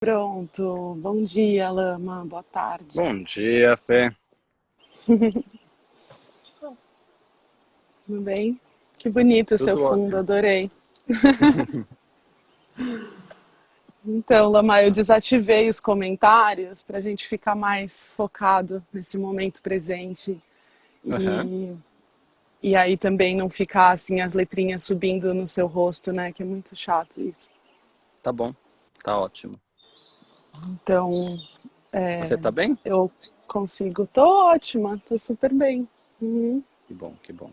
Pronto. Bom dia, Lama. Boa tarde. Bom dia, Fê. Tudo bem? Que bonito o seu Tudo fundo, ótimo. adorei. Então, Lama, eu desativei os comentários para a gente ficar mais focado nesse momento presente Aham. e, e aí também não ficar assim as letrinhas subindo no seu rosto, né? Que é muito chato isso. Tá bom. Tá ótimo. Então, Você tá bem? eu consigo. Tô ótima, tô super bem. Uhum, Que bom, que bom.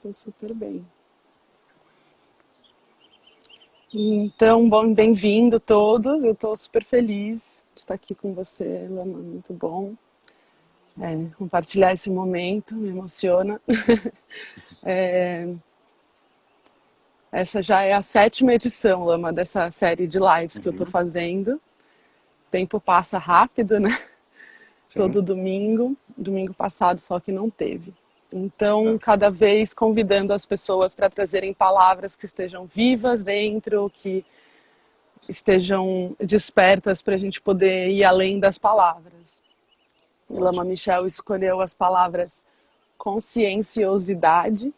tô super bem. Então, bom, bem-vindo todos. Eu estou super feliz de estar aqui com você, Lama. Muito bom compartilhar esse momento, me emociona. Essa já é a sétima edição, Lama, dessa série de lives que eu estou Uhum. fazendo. O tempo passa rápido, né? Sim. Todo domingo. Domingo passado só que não teve. Então, Ah, cada vez convidando as pessoas para trazerem palavras que estejam vivas dentro, que estejam despertas para a gente poder ir além das palavras. E Lama ótimo. Michel escolheu as palavras conscienciosidade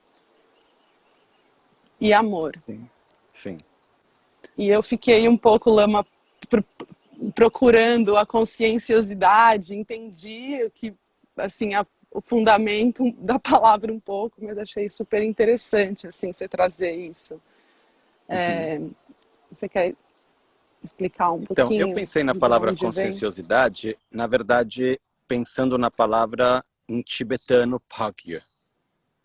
e amor. Sim. Sim. E eu fiquei um pouco, Lama, procurando a conscienciosidade, entendi o que, assim, o fundamento da palavra um pouco, mas achei super interessante, assim, você trazer isso. Uhum. Você quer explicar um Então, eu pouquinho pensei na de palavra onde vem? conscienciosidade, na verdade, pensando na palavra em tibetano Pagya,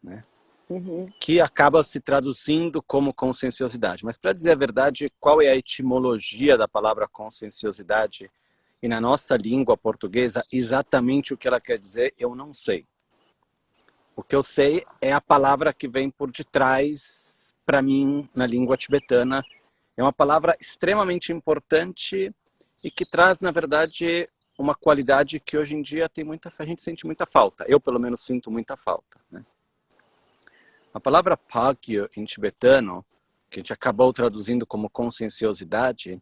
né? Uhum. Que acaba se traduzindo como conscienciosidade. Mas, para dizer a verdade, qual é a etimologia da palavra conscienciosidade? E na nossa língua portuguesa, exatamente o que ela quer dizer, eu não sei. O que eu sei é a palavra que vem por detrás, para mim, na língua tibetana. É uma palavra extremamente importante e que traz, na verdade, uma qualidade que hoje em dia a gente sente muita falta. Eu, pelo menos, sinto muita falta, né? A palavra Pagyo, em tibetano, que a gente acabou traduzindo como conscienciosidade,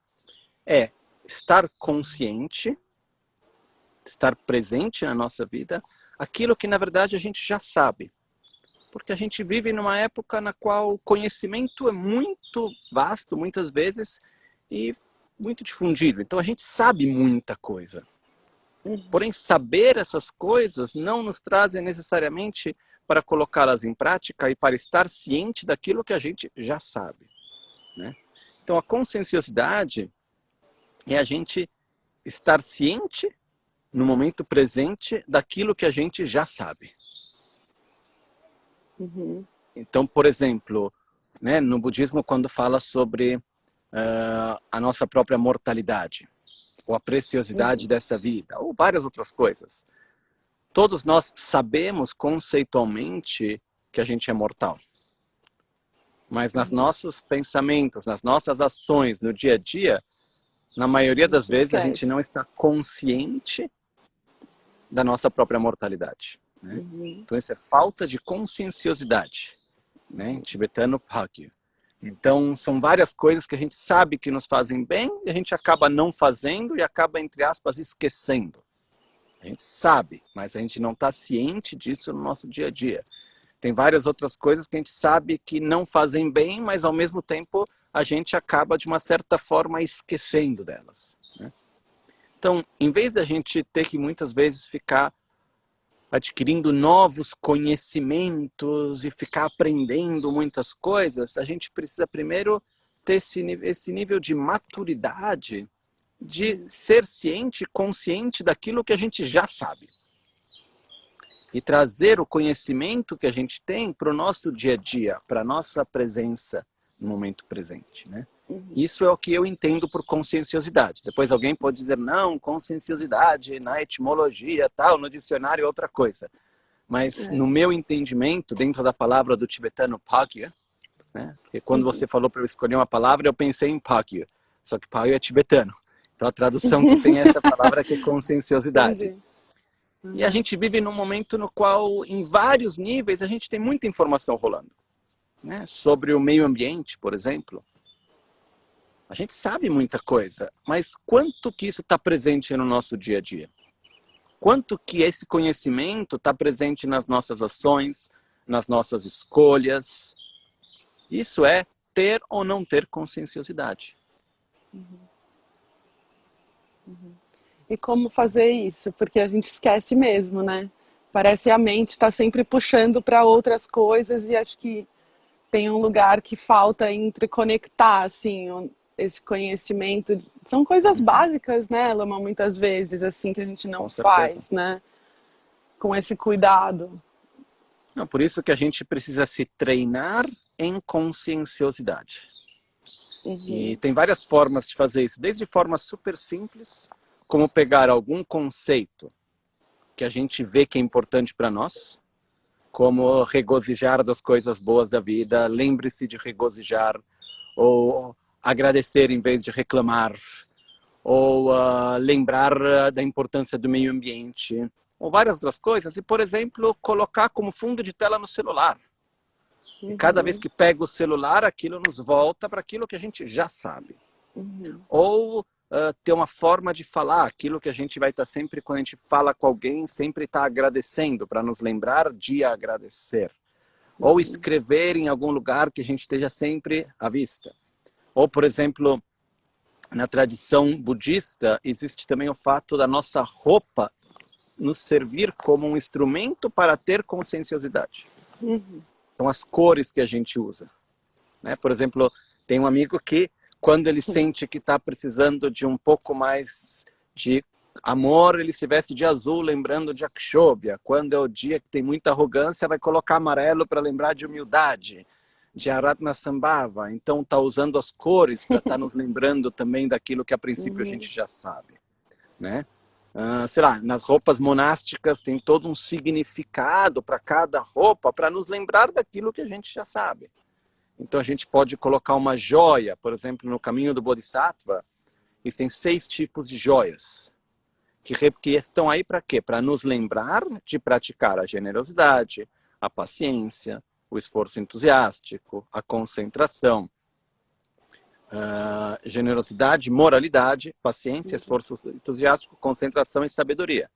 é estar consciente, estar presente na nossa vida, aquilo que, na verdade, a gente já sabe. Porque a gente vive numa época na qual o conhecimento é muito vasto, muitas vezes, e muito difundido. Então, a gente sabe muita coisa. Porém, saber essas coisas não nos trazem necessariamente para colocá-las em prática e para estar ciente daquilo que a gente já sabe, né? Então, a conscienciosidade é a gente estar ciente no momento presente daquilo que a gente já sabe. Uhum. Então, por exemplo, né, no budismo, quando fala sobre a nossa própria mortalidade, ou a preciosidade dessa vida, ou várias outras coisas, todos nós sabemos conceitualmente que a gente é mortal. Mas nos nossos pensamentos, nas nossas ações, no dia a dia, na maioria A das gente vezes a gente esquece. não está consciente da nossa própria mortalidade, né? Uhum. Então isso é falta de conscienciosidade, né? Em tibetano, Phagya. Então são várias coisas que a gente sabe que nos fazem bem e a gente acaba não fazendo e acaba, entre aspas, esquecendo. A gente sabe, mas a gente não está ciente disso no nosso dia a dia. Tem várias outras coisas que a gente sabe que não fazem bem, mas ao mesmo tempo a gente acaba de uma certa forma esquecendo delas, né? Então, em vez da gente ter que muitas vezes ficar adquirindo novos conhecimentos e ficar aprendendo muitas coisas, a gente precisa primeiro ter esse nível de maturidade de ser ciente, consciente daquilo que a gente já sabe. E trazer o conhecimento que a gente tem para o nosso dia a dia, para a nossa presença no momento presente, né? Isso é o que eu entendo por conscienciosidade. Depois alguém pode dizer, não, conscienciosidade na etimologia, tal, no dicionário é outra coisa. Mas no meu entendimento, dentro da palavra do tibetano Pagya, né? Porque quando você falou para eu escolher uma palavra, eu pensei em Pagya. Só que Pagya é tibetano. Então a tradução que tem é essa palavra que é conscienciosidade. Entendi. E a gente vive num momento no qual, em vários níveis, a gente tem muita informação rolando, né? Sobre o meio ambiente, por exemplo. A gente sabe muita coisa, mas quanto que isso está presente no nosso dia a dia? Quanto que esse conhecimento está presente nas nossas ações, nas nossas escolhas? Isso é ter ou não ter conscienciosidade. E como fazer isso? Porque a gente esquece mesmo, né? Parece que a mente está sempre puxando para outras coisas e acho que tem um lugar que falta entre conectar, assim, esse conhecimento. São coisas básicas, né, Lama, muitas vezes, assim, que a gente não faz, né? Com esse cuidado. Não, por isso que a gente precisa se treinar em conscienciosidade. E tem várias formas de fazer isso, desde formas super simples, como pegar algum conceito que a gente vê que é importante para nós, como regozijar das coisas boas da vida, lembre-se de regozijar, ou agradecer em vez de reclamar, ou lembrar da importância do meio ambiente, ou várias outras coisas, e, por exemplo, colocar como fundo de tela no celular. E cada vez que pega o celular, aquilo nos volta para aquilo que a gente já sabe. Ou ter uma forma de falar, aquilo que a gente vai estar sempre, quando a gente fala com alguém, sempre está agradecendo, para nos lembrar de agradecer. Ou escrever em algum lugar que a gente esteja sempre à vista. Ou, por exemplo, na tradição budista, existe também o fato da nossa roupa nos servir como um instrumento para ter conscienciosidade. Então, as cores que a gente usa. Né? Por exemplo, tem um amigo que, quando ele sente que está precisando de um pouco mais de amor, ele se veste de azul, lembrando de Akshobhya. Quando é o dia que tem muita arrogância, vai colocar amarelo para lembrar de humildade, de Aratnasambhava. Então, está usando as cores para estar nos lembrando também daquilo que, a princípio, a gente já sabe. Né? Sei lá, nas roupas monásticas tem todo um significado para cada roupa, para nos lembrar daquilo que a gente já sabe. Então a gente pode colocar uma joia, por exemplo, no caminho do Bodhisattva, existem 6 tipos de joias, que estão aí para quê? Para nos lembrar de praticar a generosidade, a paciência, o esforço entusiástico, a concentração, generosidade, moralidade, paciência, esforço entusiástico, concentração e sabedoria.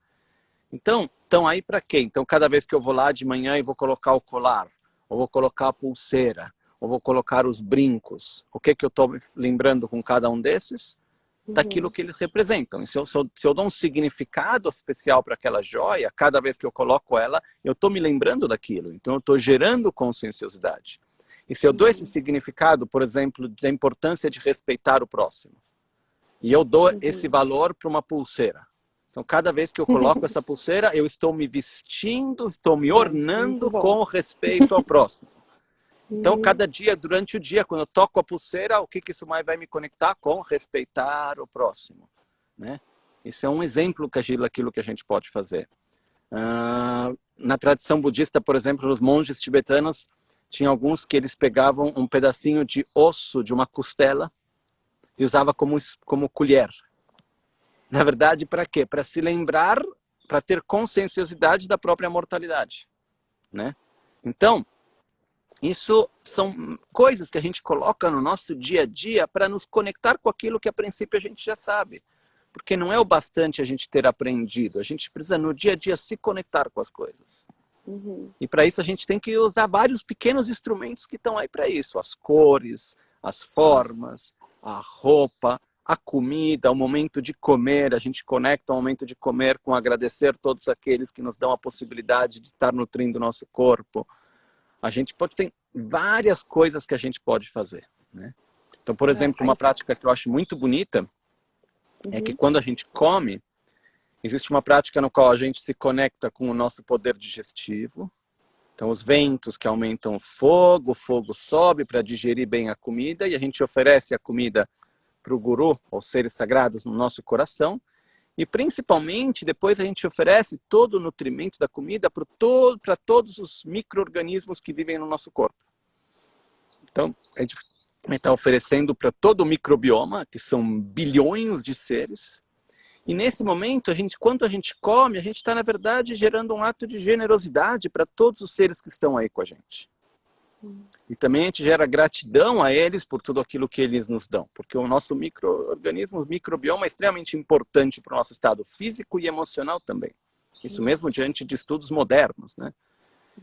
Então, estão aí para quê? Então, cada vez que eu vou lá de manhã e vou colocar o colar, ou vou colocar a pulseira, ou vou colocar os brincos, o que eu estou lembrando com cada um desses? Daquilo que eles representam. E se eu dou um significado especial para aquela joia, cada vez que eu coloco ela, eu estou me lembrando daquilo. Então, eu estou gerando conscienciosidade. E se eu dou esse significado, por exemplo, da importância de respeitar o próximo, e eu dou esse valor para uma pulseira. Então, cada vez que eu coloco essa pulseira, eu estou me vestindo, estou me ornando com respeito ao próximo. Então, cada dia, durante o dia, quando eu toco a pulseira, o que isso mais vai me conectar com respeitar o próximo, né? Isso é um exemplo daquilo que a gente pode fazer. Na tradição budista, por exemplo, os monges tibetanos, tinha alguns que eles pegavam um pedacinho de osso de uma costela e usava como colher. Na verdade, para quê? Para se lembrar, para ter conscienciosidade da própria mortalidade, né? Então, isso são coisas que a gente coloca no nosso dia a dia para nos conectar com aquilo que a princípio a gente já sabe. Porque não é o bastante a gente ter aprendido, a gente precisa no dia a dia se conectar com as coisas. E para isso a gente tem que usar vários pequenos instrumentos que estão aí para isso. As cores, as formas, a roupa, a comida, o momento de comer. A gente conecta o momento de comer com agradecer todos aqueles que nos dão a possibilidade de estar nutrindo o nosso corpo. A gente tem várias coisas que a gente pode fazer, né? Então, por exemplo, uma prática que eu acho muito bonita é que quando a gente come, existe uma prática no qual a gente se conecta com o nosso poder digestivo. Então, os ventos que aumentam o fogo sobe para digerir bem a comida e a gente oferece a comida para o guru, ou seres sagrados, no nosso coração. E, principalmente, depois a gente oferece todo o nutrimento da comida para todos os micro-organismos que vivem no nosso corpo. Então, a gente está oferecendo para todo o microbioma, que são bilhões de seres. E nesse momento, quando a gente come, a gente está, na verdade, gerando um ato de generosidade para todos os seres que estão aí com a gente. E também a gente gera gratidão a eles por tudo aquilo que eles nos dão. Porque o nosso micro-organismo, o microbioma é extremamente importante para o nosso estado físico e emocional também. Isso mesmo diante de estudos modernos, né?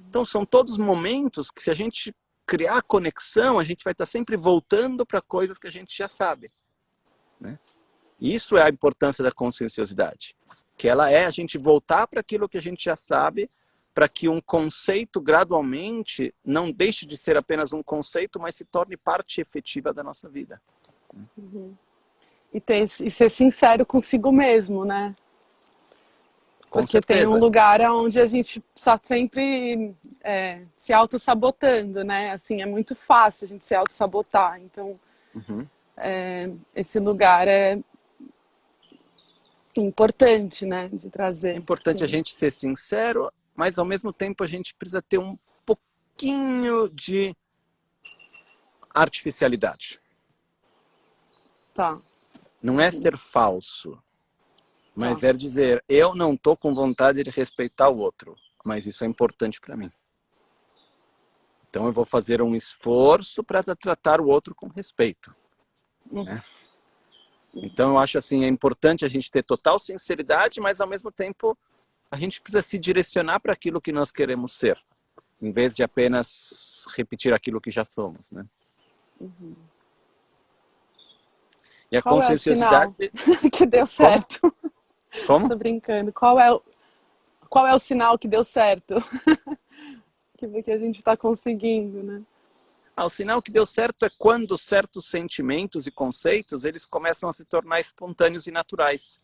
Então são todos momentos que, se a gente criar conexão, a gente vai estar sempre voltando para coisas que a gente já sabe, né? E isso é a importância da conscienciosidade. Que ela é a gente voltar para aquilo que a gente já sabe, para que um conceito gradualmente não deixe de ser apenas um conceito, mas se torne parte efetiva da nossa vida. E ser sincero consigo mesmo, né? Com Porque certeza. tem um lugar onde a gente está sempre se auto-sabotando, né? Assim, é muito fácil a gente se auto-sabotar. Então, esse lugar é importante, né? De trazer. É importante a gente ser sincero, mas ao mesmo tempo a gente precisa ter um pouquinho de artificialidade. Tá. Não é ser falso, mas é dizer, eu não estou com vontade de respeitar o outro, mas isso é importante para mim. Então eu vou fazer um esforço para tratar o outro com respeito, né? Então eu acho assim, é importante a gente ter total sinceridade, mas ao mesmo tempo a gente precisa se direcionar para aquilo que nós queremos ser, em vez de apenas repetir aquilo que já somos, né? E a conscienciosidade... Qual é o sinal que deu certo? Como? Tô brincando. Qual é o sinal que deu certo? que a gente está conseguindo, né? O sinal que deu certo é quando certos sentimentos e conceitos, eles começam a se tornar espontâneos e naturais.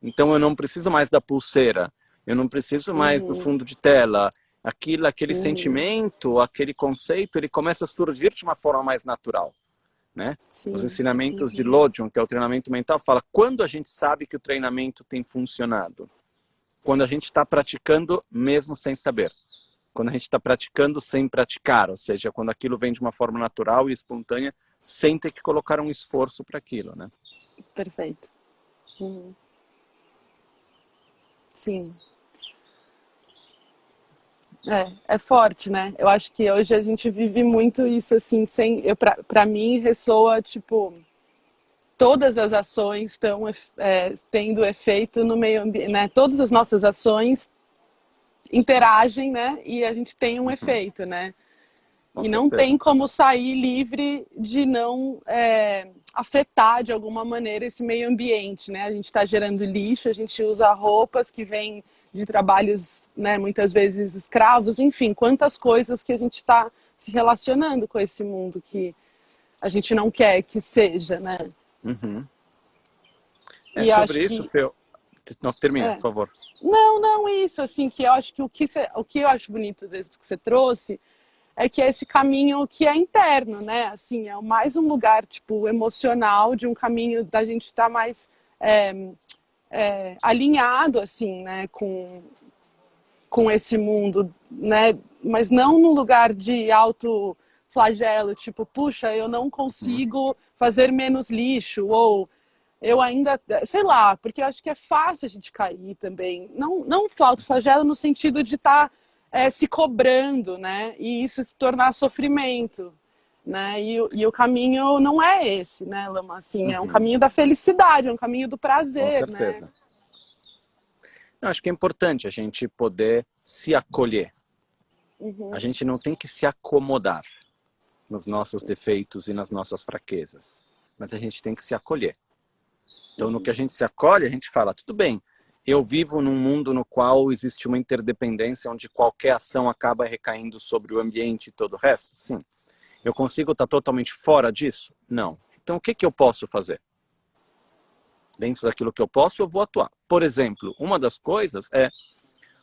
Então eu não preciso mais da pulseira, eu não preciso mais do fundo de tela. Aquele sentimento, aquele conceito, ele começa a surgir de uma forma mais natural, né? Os ensinamentos de Lodjon, que é o treinamento mental, fala quando a gente sabe que o treinamento tem funcionado. Quando a gente está praticando mesmo sem saber. Quando a gente está praticando sem praticar, ou seja, quando aquilo vem de uma forma natural e espontânea, sem ter que colocar um esforço para aquilo, né? Perfeito. Sim. É forte, né? Eu acho que hoje a gente vive muito isso, assim, pra mim ressoa, tipo, todas as ações estão tendo efeito no meio ambiente, né? Todas as nossas ações interagem, né? E a gente tem um efeito, né? Com e não certeza. tem como sair livre de não afetar de alguma maneira esse meio ambiente, né? A gente está gerando lixo, a gente usa roupas que vêm de trabalhos, né, muitas vezes escravos, enfim, quantas coisas que a gente está se relacionando com esse mundo que a gente não quer que seja, né? É sobre isso, Fê. Não, termina, por favor. Não, isso, assim, que eu acho que o que eu acho bonito disso que você trouxe é que é esse caminho que é interno, né? Assim, é mais um lugar, tipo, emocional, de um caminho da gente estar mais alinhado, assim, né? Com esse mundo, né? Mas não num lugar de autoflagelo, tipo, puxa, eu não consigo fazer menos lixo, ou eu ainda, sei lá, porque eu acho que é fácil a gente cair também. Não autoflagelo no sentido de estar se cobrando, né? E isso se tornar sofrimento, né? E o caminho não é esse, né, Lama? Assim, é um caminho da felicidade, é um caminho do prazer, com certeza, né? Eu acho que é importante a gente poder se acolher. A gente não tem que se acomodar nos nossos defeitos e nas nossas fraquezas, mas a gente tem que se acolher. Então, no que a gente se acolhe, a gente fala, tudo bem, eu vivo num mundo no qual existe uma interdependência onde qualquer ação acaba recaindo sobre o ambiente e todo o resto? Sim. Eu consigo estar totalmente fora disso? Não. Então, o que eu posso fazer? Dentro daquilo que eu posso, eu vou atuar. Por exemplo, uma das coisas é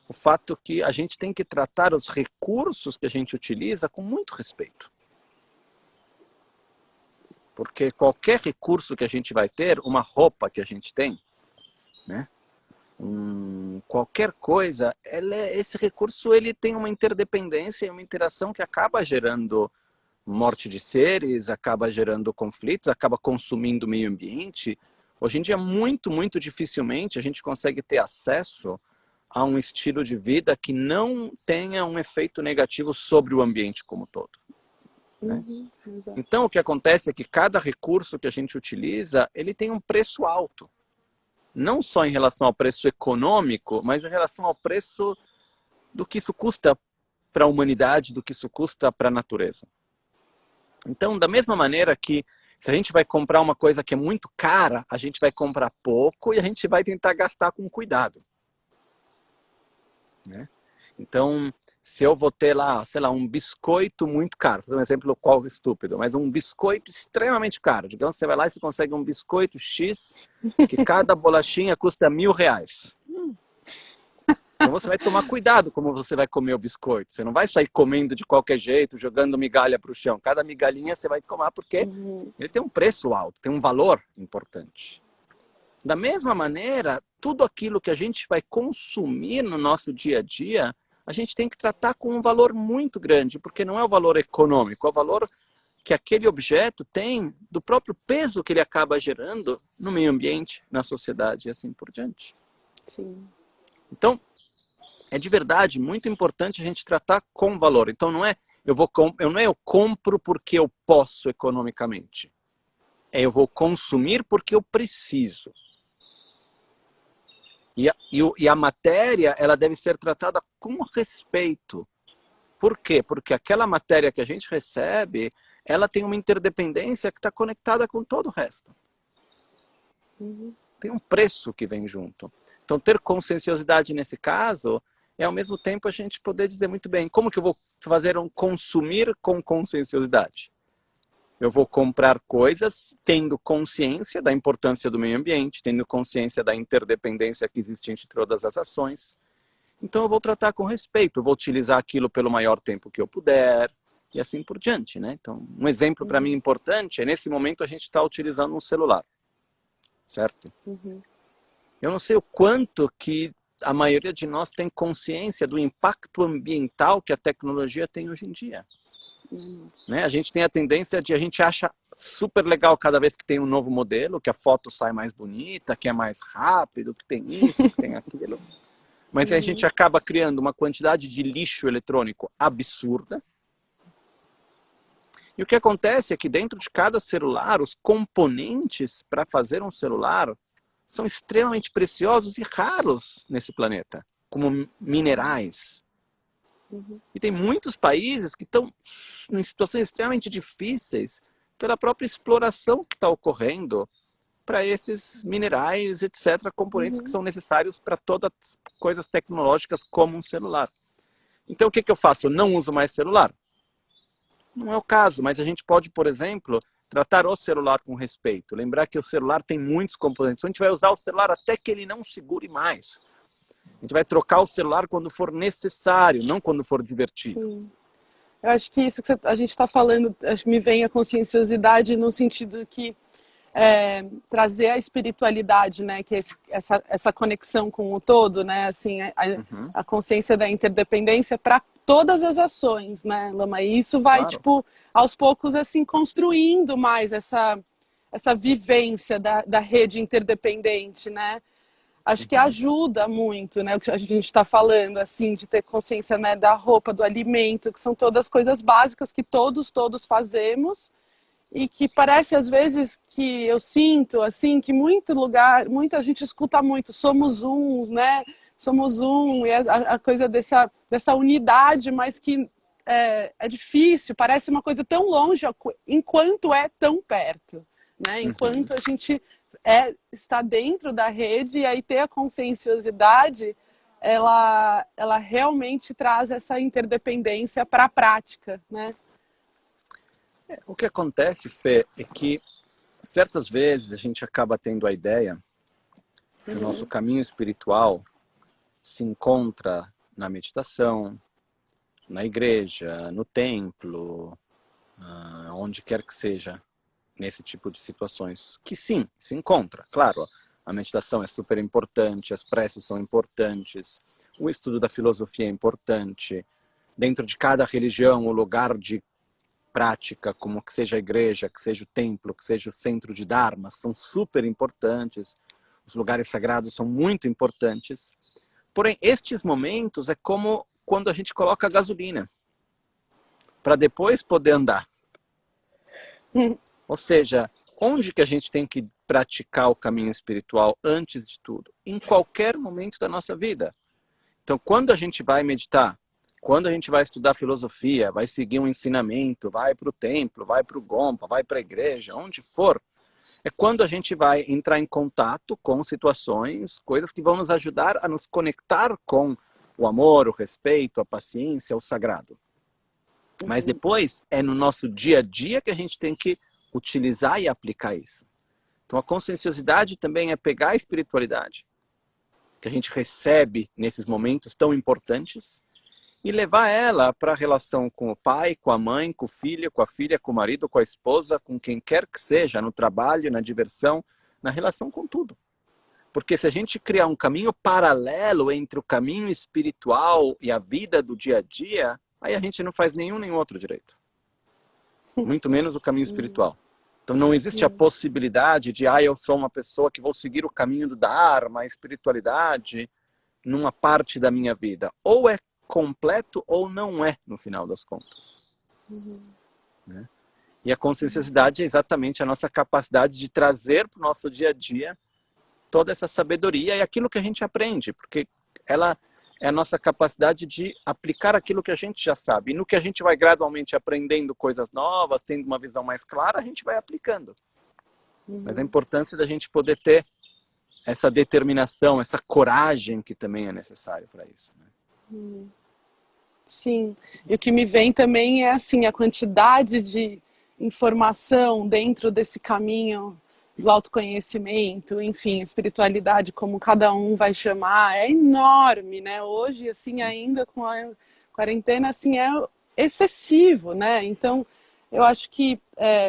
o fato que a gente tem que tratar os recursos que a gente utiliza com muito respeito. Porque qualquer recurso que a gente vai ter, uma roupa que a gente tem, né? Qualquer coisa, esse recurso ele tem uma interdependência e uma interação que acaba gerando morte de seres, acaba gerando conflitos, acaba consumindo o meio ambiente. Hoje em dia, muito, muito dificilmente a gente consegue ter acesso a um estilo de vida que não tenha um efeito negativo sobre o ambiente como todo. né? Exato. Então, o que acontece é que cada recurso que a gente utiliza, ele tem um preço alto. Não só em relação ao preço econômico, mas em relação ao preço do que isso custa para a humanidade, do que isso custa para a natureza. Então, da mesma maneira que se a gente vai comprar uma coisa que é muito cara, a gente vai comprar pouco e a gente vai tentar gastar com cuidado, né? Então, se eu vou ter lá, sei lá, um biscoito muito caro, vou dar um exemplo qual estúpido, mas um biscoito extremamente caro. Digamos que você vai lá e você consegue um biscoito X, que cada bolachinha custa R$1.000. Então você vai tomar cuidado como você vai comer o biscoito. Você não vai sair comendo de qualquer jeito, jogando migalha para o chão. Cada migalhinha você vai tomar porque ele tem um preço alto, tem um valor importante. Da mesma maneira, tudo aquilo que a gente vai consumir no nosso dia a dia, a gente tem que tratar com um valor muito grande, porque não é o valor econômico, é o valor que aquele objeto tem do próprio peso que ele acaba gerando no meio ambiente, na sociedade e assim por diante. Sim. Então, é de verdade muito importante a gente tratar com valor. Então não é eu compro porque eu posso economicamente. É eu vou consumir porque eu preciso. E a matéria, ela deve ser tratada com respeito. Por quê? Porque aquela matéria que a gente recebe, ela tem uma interdependência que está conectada com todo o resto. Tem um preço que vem junto. Então, ter conscienciosidade nesse caso é, ao mesmo tempo, a gente poder dizer muito bem, como que eu vou fazer um consumir com conscienciosidade? Eu vou comprar coisas tendo consciência da importância do meio ambiente, tendo consciência da interdependência que existe entre todas as ações. Então, eu vou tratar com respeito, eu vou utilizar aquilo pelo maior tempo que eu puder, e assim por diante, né? Então, um exemplo para mim importante é, nesse momento, a gente está utilizando um celular, certo? Eu não sei o quanto que a maioria de nós tem consciência do impacto ambiental que a tecnologia tem hoje em dia. Né? A gente tem a tendência de, a gente acha super legal cada vez que tem um novo modelo, que a foto sai mais bonita, que é mais rápido, que tem isso, que tem aquilo. Mas a gente acaba criando uma quantidade de lixo eletrônico absurda. E o que acontece é que dentro de cada celular, os componentes para fazer um celular são extremamente preciosos e raros nesse planeta, como minerais. E tem muitos países que estão em situações extremamente difíceis pela própria exploração que está ocorrendo para esses minerais, etc., componentes que são necessários para todas as coisas tecnológicas como um celular. Então, o que eu faço? Eu não uso mais celular? Não é o caso, mas a gente pode, por exemplo, tratar o celular com respeito. Lembrar que o celular tem muitos componentes. A gente vai usar o celular até que ele não segure mais. A gente vai trocar o celular quando for necessário, não quando for divertido. Sim. Eu acho que isso que a gente está falando, acho que me vem a conscienciosidade no sentido que trazer a espiritualidade, né, que é essa conexão com o todo, né, assim, a consciência da interdependência para todas as ações, né, Lama? E isso vai, Claro. tipo, aos poucos, assim, construindo mais essa vivência da rede interdependente, né? Acho que ajuda muito, né, o que a gente está falando, assim, de ter consciência, né, da roupa, do alimento, que são todas coisas básicas que todos fazemos e que parece, às vezes, que eu sinto, assim, que muita gente escuta muito, somos um, né, somos um, e a coisa dessa unidade, mas que é difícil, parece uma coisa tão longe, enquanto é tão perto, né, enquanto a gente está dentro da rede, e aí ter a conscienciosidade, ela realmente traz essa interdependência para a prática, né? O que acontece, Fê, é que certas vezes a gente acaba tendo a ideia que o nosso caminho espiritual se encontra na meditação, na igreja, no templo, onde quer que seja, nesse tipo de situações. Que sim, se encontra. Claro, a meditação é super importante, as preces são importantes, o estudo da filosofia é importante. Dentro de cada religião, o lugar de prática, como que seja a igreja, que seja o templo, que seja o centro de Dharma, são super importantes. Os lugares sagrados são muito importantes. Porém, estes momentos é como quando a gente coloca gasolina para depois poder andar. Ou seja, onde que a gente tem que praticar o caminho espiritual antes de tudo? Em qualquer momento da nossa vida. Então, quando a gente vai meditar, quando a gente vai estudar filosofia, vai seguir um ensinamento, vai para o templo, vai para o Gompa, vai para a igreja, onde for, é quando a gente vai entrar em contato com situações, coisas que vão nos ajudar a nos conectar com o amor, o respeito, a paciência, o sagrado. Mas depois é no nosso dia a dia que a gente tem que utilizar e aplicar isso. Então a conscienciosidade também é pegar a espiritualidade que a gente recebe nesses momentos tão importantes e levar ela para a relação com o pai, com a mãe, com o filho, com a filha, com o marido, com a esposa, com quem quer que seja, no trabalho, na diversão, na relação com tudo. Porque se a gente criar um caminho paralelo entre o caminho espiritual e a vida do dia a dia, aí a gente não faz nenhum nem outro direito. Muito menos o caminho espiritual. Então não existe a possibilidade de, eu sou uma pessoa que vou seguir o caminho do Dharma, a espiritualidade, numa parte da minha vida. Ou é completo ou não é, no final das contas. Né? E a conscienciosidade é exatamente a nossa capacidade de trazer para o nosso dia a dia toda essa sabedoria e aquilo que a gente aprende, porque ela é a nossa capacidade de aplicar aquilo que a gente já sabe. E no que a gente vai gradualmente aprendendo coisas novas, tendo uma visão mais clara, a gente vai aplicando. Mas a importância da gente poder ter essa determinação, essa coragem que também é necessário para isso. Né? Sim. E o que me vem também é assim, a quantidade de informação dentro desse caminho do autoconhecimento, enfim, espiritualidade, como cada um vai chamar, é enorme, né? Hoje, assim, ainda com a quarentena, assim, é excessivo, né? Então, eu acho que,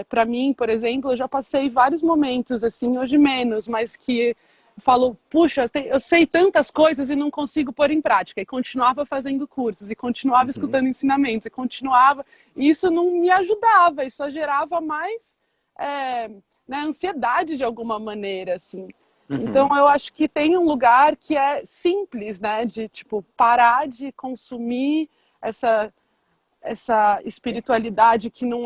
para mim, por exemplo, eu já passei vários momentos, assim, hoje menos, mas que eu falo, puxa, eu sei tantas coisas e não consigo pôr em prática. E continuava fazendo cursos, e continuava escutando ensinamentos, e continuava. E isso não me ajudava, isso só gerava mais né, ansiedade de alguma maneira, assim. Então eu acho que tem um lugar que é simples, né, de tipo parar de consumir essa espiritualidade que não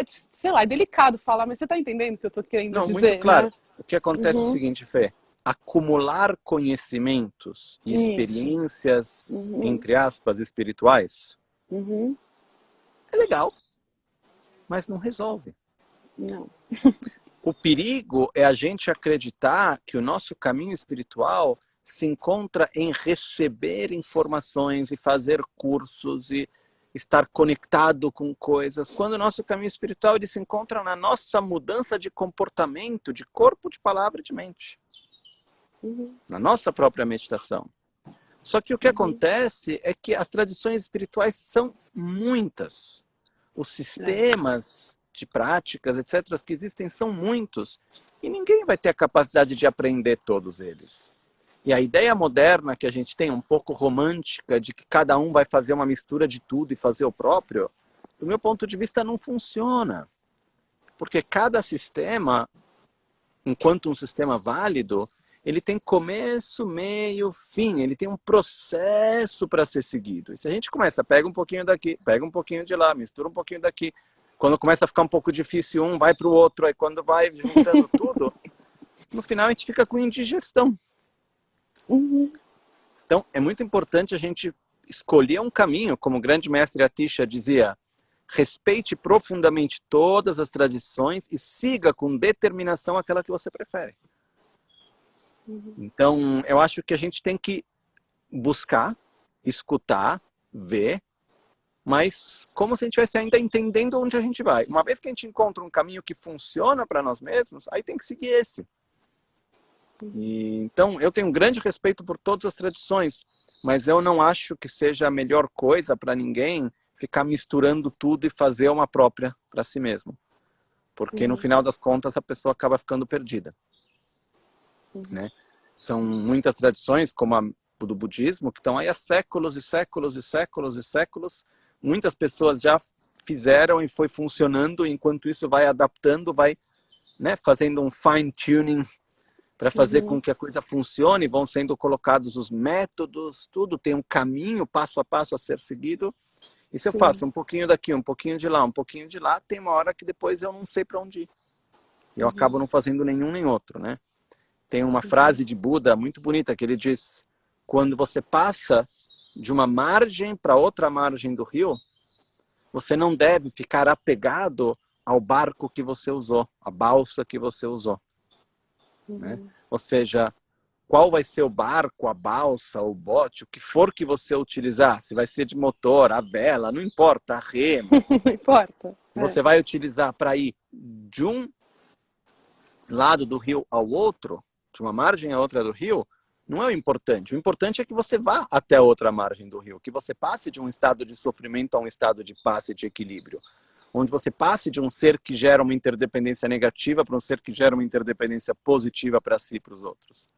sei lá, é delicado falar, mas você está entendendo o que eu estou querendo dizer, muito claro. né? O que acontece é o seguinte, Fê, acumular conhecimentos e experiências, entre aspas, espirituais, é legal, mas não resolve. Não. O perigo é a gente acreditar que o nosso caminho espiritual se encontra em receber informações e fazer cursos e estar conectado com coisas, quando o nosso caminho espiritual ele se encontra na nossa mudança de comportamento, de corpo, de palavra e de mente. Na nossa própria meditação. Só que o que acontece é que as tradições espirituais são muitas. Os sistemas de práticas, etc., que existem são muitos. E ninguém vai ter a capacidade de aprender todos eles. E a ideia moderna que a gente tem, um pouco romântica, de que cada um vai fazer uma mistura de tudo e fazer o próprio, do meu ponto de vista não funciona. Porque cada sistema, enquanto um sistema válido, ele tem começo, meio, fim. Ele tem um processo para ser seguido. E se a gente começa, pega um pouquinho daqui, pega um pouquinho de lá, mistura um pouquinho daqui. Quando começa a ficar um pouco difícil um, vai para o outro. Aí quando vai juntando tudo, no final a gente fica com indigestão. Então é muito importante a gente escolher um caminho, como o grande mestre Atisha dizia, respeite profundamente todas as tradições e siga com determinação aquela que você prefere. Então, eu acho que a gente tem que buscar, escutar, ver, mas como se a gente estivesse ainda entendendo onde a gente vai. Uma vez que a gente encontra um caminho que funciona para nós mesmos, aí tem que seguir esse. Então, eu tenho um grande respeito por todas as tradições, mas eu não acho que seja a melhor coisa para ninguém ficar misturando tudo e fazer uma própria para si mesmo. Porque no final das contas a pessoa acaba ficando perdida. Né? São muitas tradições, como a do budismo, que estão aí há séculos e séculos e séculos e séculos. Muitas pessoas já fizeram e foi funcionando, enquanto isso vai adaptando, vai, né, fazendo um fine-tuning para fazer com que a coisa funcione, vão sendo colocados os métodos, tudo tem um caminho passo a passo a ser seguido. E se eu Sim. faço um pouquinho daqui, um pouquinho de lá, um pouquinho de lá, tem uma hora que depois eu não sei para onde ir. Eu acabo não fazendo nenhum nem outro, né? Tem uma frase de Buda muito bonita que ele diz: quando você passa de uma margem para outra margem do rio, você não deve ficar apegado ao barco que você usou, à balsa que você usou. Né? Ou seja, qual vai ser o barco, a balsa, o bote, o que for que você utilizar, se vai ser de motor, a vela, não importa, a remo. Não importa. Você vai utilizar para ir de um lado do rio ao outro, de uma margem a outra do rio, não é o importante. O importante é que você vá até a outra margem do rio, que você passe de um estado de sofrimento a um estado de paz e de equilíbrio. Onde você passe de um ser que gera uma interdependência negativa para um ser que gera uma interdependência positiva para si e para os outros.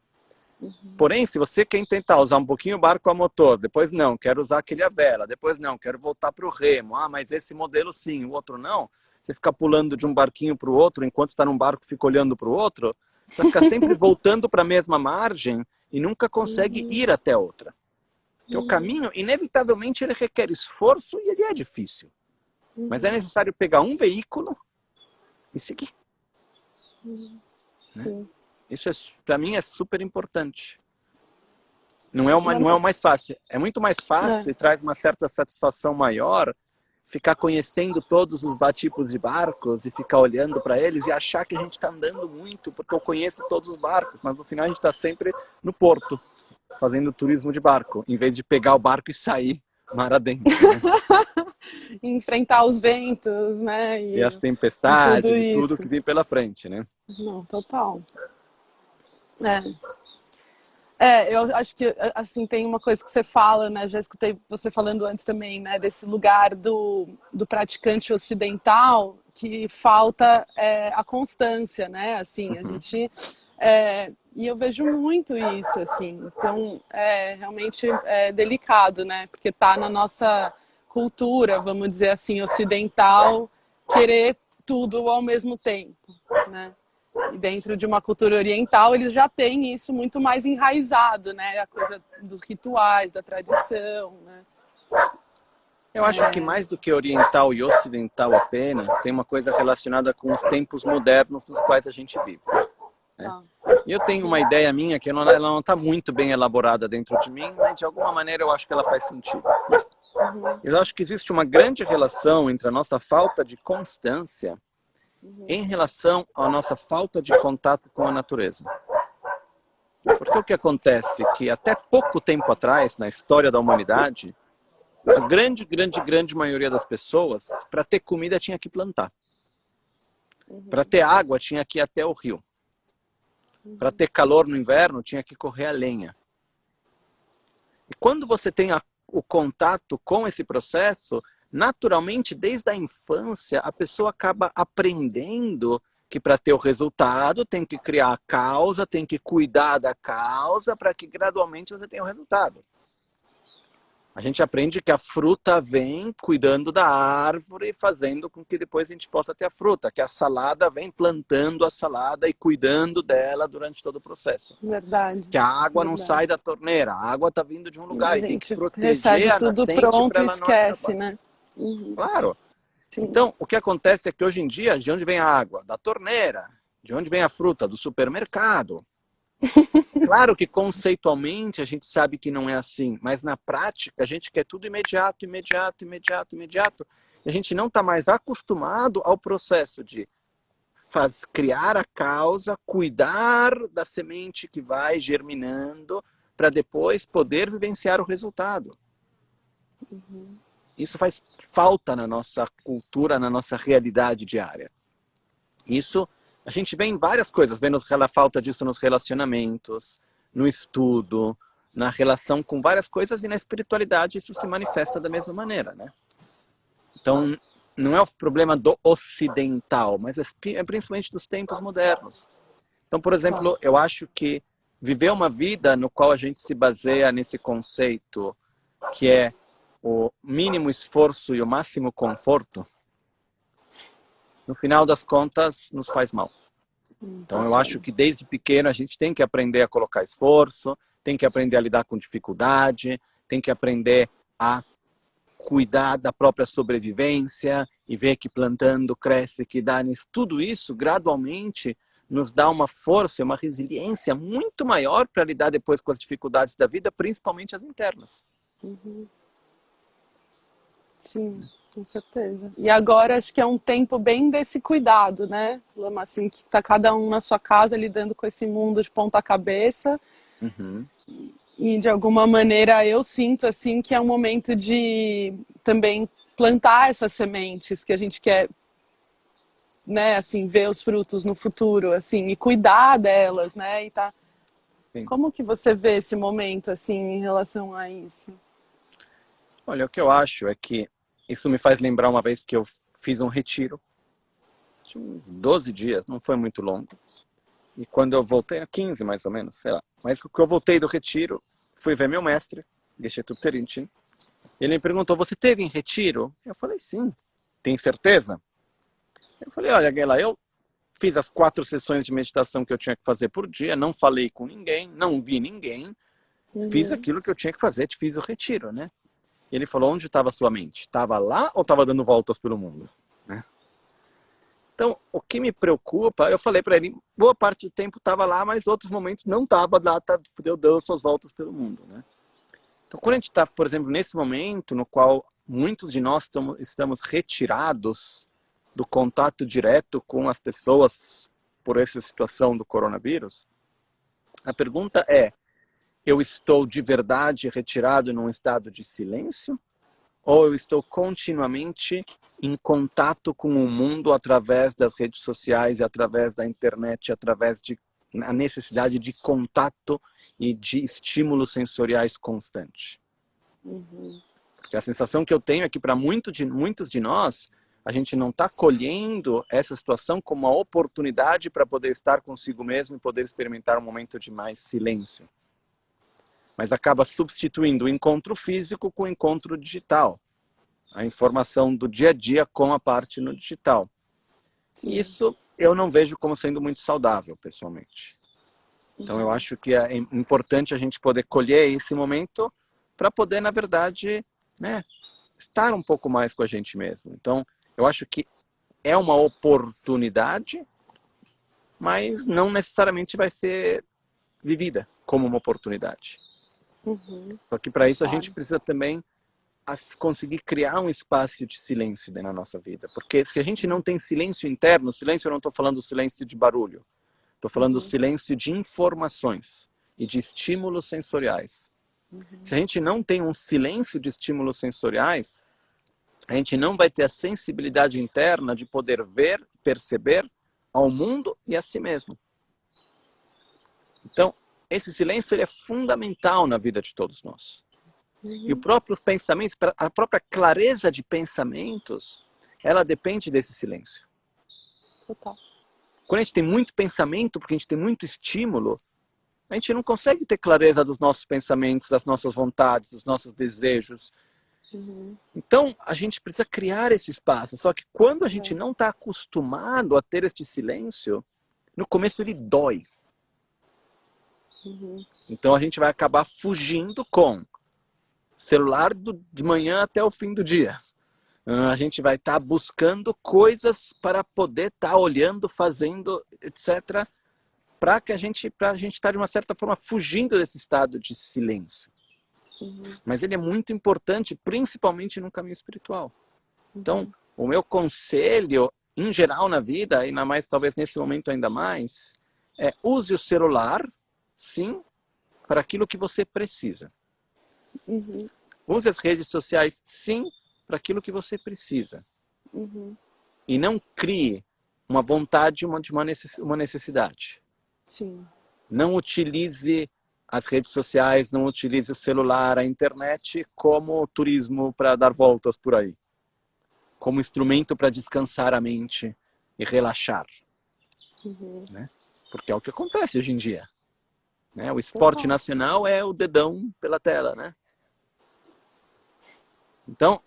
Porém, se você quer tentar usar um pouquinho o barco a motor, depois não, quero usar aquele a vela, depois não, quero voltar para o remo, mas esse modelo sim, o outro não, você fica pulando de um barquinho para o outro, enquanto está num barco fica olhando para o outro, você vai ficar sempre voltando para a mesma margem e nunca consegue ir até outra. Porque o caminho, inevitavelmente, ele requer esforço e ele é difícil. Mas é necessário pegar um veículo e seguir. Sim. Né? Isso, para mim, é super importante. Não é o mais fácil. É muito mais fácil e traz uma certa satisfação maior ficar conhecendo todos os tipos de barcos e ficar olhando para eles e achar que a gente está andando muito porque eu conheço todos os barcos, mas no final a gente está sempre no porto, fazendo turismo de barco, em vez de pegar o barco e sair mar adentro. Né? Enfrentar os ventos, né? E as tempestades, e tudo que vem pela frente, né? Não, total. Eu acho que, assim, tem uma coisa que você fala, né? Já escutei você falando antes também, né? Desse lugar do praticante ocidental que falta a constância, né? Assim, a gente... e eu vejo muito isso, assim. Então, realmente é delicado, né? Porque tá na nossa cultura, vamos dizer assim, ocidental, querer tudo ao mesmo tempo, né? E dentro de uma cultura oriental, eles já têm isso muito mais enraizado, né? A coisa dos rituais, da tradição, né? Eu acho que mais do que oriental e ocidental apenas, tem uma coisa relacionada com os tempos modernos nos quais a gente vive. Né? E eu tenho uma ideia minha que ela não está muito bem elaborada dentro de mim, mas de alguma maneira eu acho que ela faz sentido. Eu acho que existe uma grande relação entre a nossa falta de constância em relação à nossa falta de contato com a natureza. Porque o que acontece é que até pouco tempo atrás, na história da humanidade, a grande maioria das pessoas, para ter comida, tinha que plantar. Para ter água, tinha que ir até o rio. Para ter calor no inverno, tinha que correr a lenha. E quando você tem o contato com esse processo, naturalmente, desde a infância, a pessoa acaba aprendendo que para ter o resultado tem que criar a causa, tem que cuidar da causa para que gradualmente você tenha o resultado. A gente aprende que a fruta vem cuidando da árvore, fazendo com que depois a gente possa ter a fruta, que a salada vem plantando a salada e cuidando dela durante todo o processo. Verdade. Que a água não sai da torneira, a água está vindo de um lugar e tem que proteger recebe a tudo nascente pronto para e ela esquece, não né? Claro. Sim. Então, o que acontece é que hoje em dia, de onde vem a água? Da torneira. De onde vem a fruta? Do supermercado. Claro que conceitualmente a gente sabe que não é assim, mas na prática a gente quer tudo imediato. E a gente não está mais acostumado ao processo de criar a causa, cuidar da semente que vai germinando, para depois poder vivenciar o resultado. Isso faz falta na nossa cultura, na nossa realidade diária. Isso a gente vê em várias coisas, vendo a falta disso nos relacionamentos, no estudo, na relação com várias coisas, e na espiritualidade isso se manifesta da mesma maneira, né? Então, não é o problema do ocidental, mas é principalmente dos tempos modernos. Então, por exemplo, eu acho que viver uma vida no qual a gente se baseia nesse conceito que é o mínimo esforço e o máximo conforto, no final das contas, nos faz mal. Então, eu acho que desde pequeno a gente tem que aprender a colocar esforço, tem que aprender a lidar com dificuldade, tem que aprender a cuidar da própria sobrevivência e ver que plantando cresce, que dá nisso. Tudo isso, gradualmente, nos dá uma força, uma resiliência muito maior para lidar depois com as dificuldades da vida, principalmente as internas. Uhum. Sim, com certeza. E agora acho que é um tempo bem desse cuidado, né, Lama? Assim, que tá cada um na sua casa lidando com esse mundo de ponta cabeça. Uhum. E de alguma maneira eu sinto assim que é um momento de também plantar essas sementes que a gente quer, né, assim, ver os frutos no futuro, assim, e cuidar delas, né? E tá. Sim. Como que você vê esse momento assim em relação a isso? Olha, o que eu acho é que isso me faz lembrar uma vez que eu fiz um retiro, de uns 12 dias, não foi muito longo. E quando eu voltei, 15 mais ou menos, sei lá. Mas quando eu voltei do retiro, fui ver meu mestre, Geshe-Tup Terinchen. Ele me perguntou, você teve em retiro? Eu falei, sim. Tem certeza? Eu falei, olha, Gela, eu fiz as 4 sessões de meditação que eu tinha que fazer por dia, não falei com ninguém, não vi ninguém, fiz aquilo que eu tinha que fazer, fiz o retiro, né? E ele falou, onde estava a sua mente? Estava lá ou estava dando voltas pelo mundo? Né? Então, o que me preocupa, eu falei para ele, boa parte do tempo estava lá, mas outros momentos não estava lá, eu dando suas voltas pelo mundo, né? Então, quando a gente está, por exemplo, nesse momento no qual muitos de nós estamos retirados do contato direto com as pessoas por essa situação do coronavírus, a pergunta é, eu estou de verdade retirado num estado de silêncio? Ou eu estou continuamente em contato com o mundo através das redes sociais, através da internet, através da necessidade de contato e de estímulos sensoriais constante? Uhum. Porque a sensação que eu tenho é que para muitos de nós, a gente não está colhendo essa situação como uma oportunidade para poder estar consigo mesmo e poder experimentar um momento de mais silêncio. Mas acaba substituindo o encontro físico com o encontro digital. A informação do dia a dia com a parte no digital. Sim. Isso eu não vejo como sendo muito saudável, pessoalmente. Então eu acho que é importante a gente poder colher esse momento para poder, na verdade, né, estar um pouco mais com a gente mesmo. Então eu acho que é uma oportunidade, mas não necessariamente vai ser vivida como uma oportunidade. Só que para isso a gente precisa também conseguir criar um espaço de silêncio na nossa vida. Porque se a gente não tem silêncio interno, silêncio eu não estou falando silêncio de barulho, estou falando silêncio de informações e de estímulos sensoriais. Se a gente não tem um silêncio de estímulos sensoriais, a gente não vai ter a sensibilidade interna de poder ver, perceber ao mundo e a si mesmo. Então, esse silêncio ele é fundamental na vida de todos nós. E os próprios pensamentos, a própria clareza de pensamentos, ela depende desse silêncio. Total. Quando a gente tem muito pensamento, porque a gente tem muito estímulo, a gente não consegue ter clareza dos nossos pensamentos, das nossas vontades, dos nossos desejos. Então, a gente precisa criar esse espaço. Só que quando a gente não está acostumado a ter este silêncio, no começo ele dói. Então a gente vai acabar fugindo com celular de manhã até o fim do dia. A gente vai estar buscando coisas para poder estar olhando, fazendo, etc. Para a gente estar de uma certa forma fugindo desse estado de silêncio. Mas ele é muito importante, principalmente no caminho espiritual. Então, o meu conselho, em geral na vida, ainda mais talvez nesse momento ainda mais, é use o celular, sim, para aquilo que você precisa. Use as redes sociais, sim, para aquilo que você precisa. E não crie uma vontade de uma necessidade. Sim. Não utilize as redes sociais, não utilize o celular, a internet como turismo para dar voltas por aí. Como instrumento para descansar a mente e relaxar. Né? Porque é o que acontece hoje em dia. Né? O esporte nacional é o dedão pela tela, né? Então,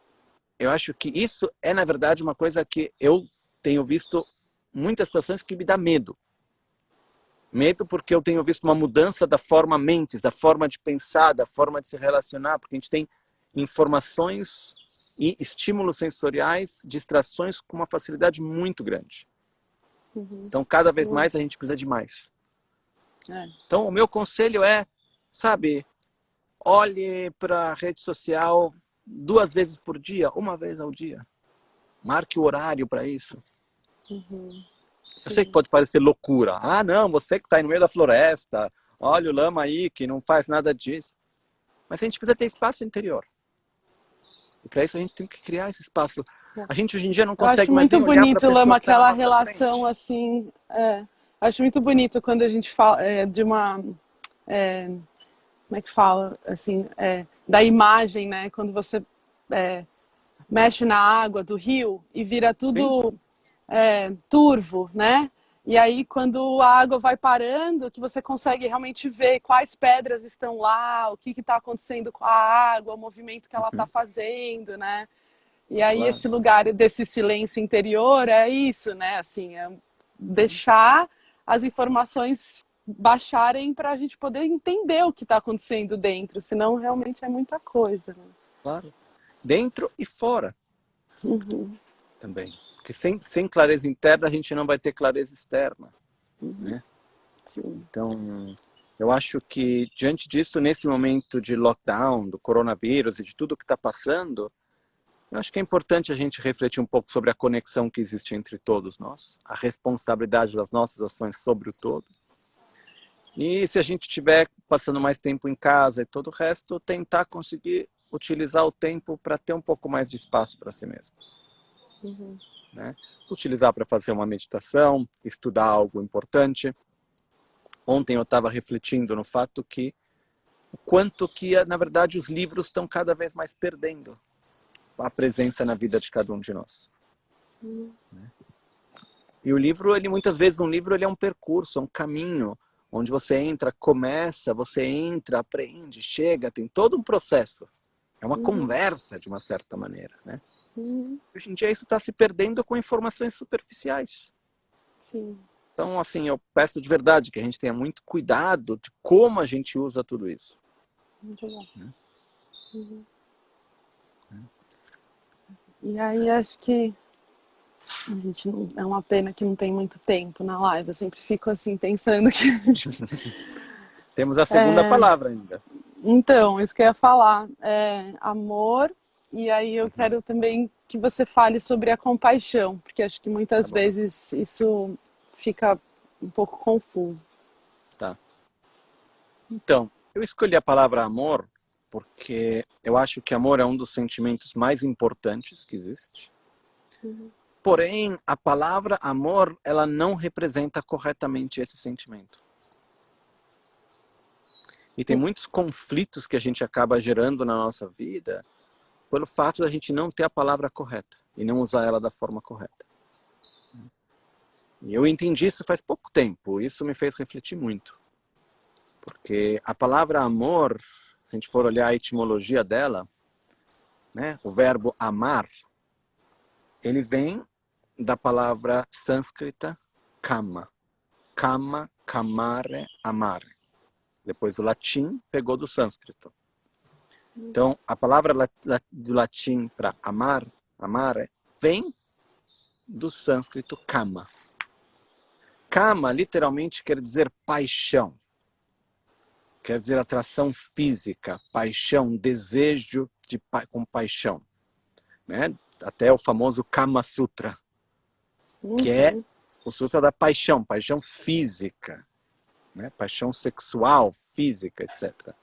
eu acho que isso é, na verdade, uma coisa que eu tenho visto muitas situações que me dá medo. Medo porque eu tenho visto uma mudança da forma mentes, da forma de pensar, da forma de se relacionar, porque a gente tem informações e estímulos sensoriais, distrações com uma facilidade muito grande. Então, cada vez mais a gente precisa de mais. Então, o meu conselho é, sabe, olhe para a rede social 2 vezes por dia, 1 vez ao dia. Marque o horário para isso. Eu sei que pode parecer loucura. Ah, não, você que está aí no meio da floresta, olha o lama aí que não faz nada disso. Mas a gente precisa ter espaço interior. E para isso a gente tem que criar esse espaço. A gente hoje em dia não consegue mais nem olhar para a pessoa que tá na nossa frente. Eu acho muito bonito, Lama, aquela relação assim. Acho muito bonito quando a gente fala de uma. Como é que fala? Assim, da imagem, né? Quando você mexe na água do rio e vira tudo turvo, né? E aí, quando a água vai parando, que você consegue realmente ver quais pedras estão lá, o que está acontecendo com a água, o movimento que ela está fazendo, né? E aí, esse lugar desse silêncio interior é isso, né? Assim, deixar as informações baixarem para a gente poder entender o que está acontecendo dentro, senão realmente é muita coisa. Né? Claro. Dentro e fora. Também. Porque sem clareza interna, a gente não vai ter clareza externa. Né? Sim. Então, eu acho que, diante disso, nesse momento de lockdown, do coronavírus e de tudo que está passando, eu acho que é importante a gente refletir um pouco sobre a conexão que existe entre todos nós, a responsabilidade das nossas ações sobre o todo. E se a gente estiver passando mais tempo em casa e todo o resto, tentar conseguir utilizar o tempo para ter um pouco mais de espaço para si mesmo. Né? Utilizar para fazer uma meditação, estudar algo importante. Ontem eu estava refletindo no fato que o quanto que, na verdade, os livros estão cada vez mais perdendo a presença na vida de cada um de nós. Né? E o livro, muitas vezes, ele é um percurso, é um caminho, onde você entra, começa, você entra, aprende, chega, tem todo um processo. É uma conversa, de uma certa maneira, né? Hoje em dia isso está se perdendo com informações superficiais. Sim. Então, assim, eu peço de verdade que a gente tenha muito cuidado de como a gente usa tudo isso. Muito bom. E aí acho que a gente é uma pena que não tem muito tempo na live. Eu sempre fico assim pensando que temos a segunda palavra ainda. Então, isso que eu ia falar é amor. E aí eu quero também que você fale sobre a compaixão, porque acho que muitas vezes isso fica um pouco confuso. Tá. Então, eu escolhi a palavra amor porque eu acho que amor é um dos sentimentos mais importantes que existe. Porém, a palavra amor, ela não representa corretamente esse sentimento. E tem muitos conflitos que a gente acaba gerando na nossa vida pelo fato da gente não ter a palavra correta e não usar ela da forma correta. E eu entendi isso faz pouco tempo, isso me fez refletir muito. Porque a palavra amor, se a gente for olhar a etimologia dela, né, o verbo amar, ele vem da palavra sânscrita kama. Kama, kamare, amare. Depois o latim pegou do sânscrito. Então, a palavra do latim para amar, amare, vem do sânscrito kama. Kama literalmente quer dizer paixão. Quer dizer atração física, paixão, desejo com paixão. Né? Até o famoso Kama Sutra, que é o sutra da paixão, paixão física, né? Paixão sexual, física, etc.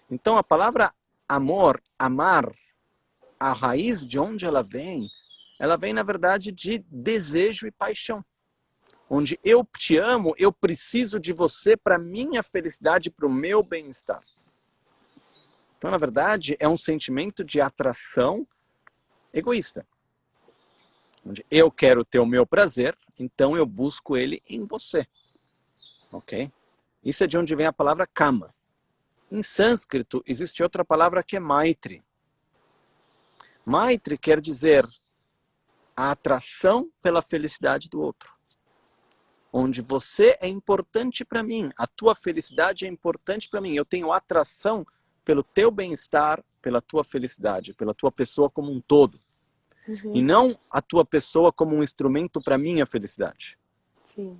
Então a palavra amor, amar, a raiz de onde ela vem na verdade de desejo e paixão. Onde eu te amo, eu preciso de você para minha felicidade, para o meu bem-estar. Então, na verdade, é um sentimento de atração egoísta. Onde eu quero ter o meu prazer, então eu busco ele em você. Ok? Isso é de onde vem a palavra kama. Em sânscrito, existe outra palavra que é maitri. Maitri quer dizer a atração pela felicidade do outro. Onde você é importante para mim, a tua felicidade é importante para mim. Eu tenho atração pelo teu bem-estar, pela tua felicidade, pela tua pessoa como um todo. Uhum. E não a tua pessoa como um instrumento para minha felicidade. Sim.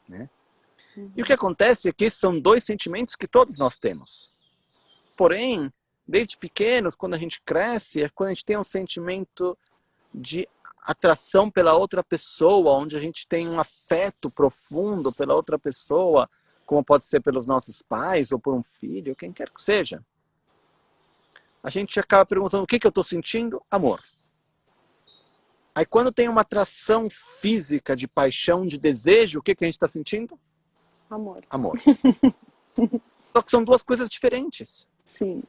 Né? E o que acontece é que esses são dois sentimentos que todos nós temos. Porém, desde pequenos, quando a gente cresce, é quando a gente tem um sentimento de atração pela outra pessoa, onde a gente tem um afeto profundo pela outra pessoa, como pode ser pelos nossos pais ou por um filho, quem quer que seja. A gente acaba perguntando, o que eu estou sentindo? Amor. Aí quando tem uma atração física, de paixão, de desejo, o que a gente está sentindo? Amor. Amor. Só que são duas coisas diferentes. Sim.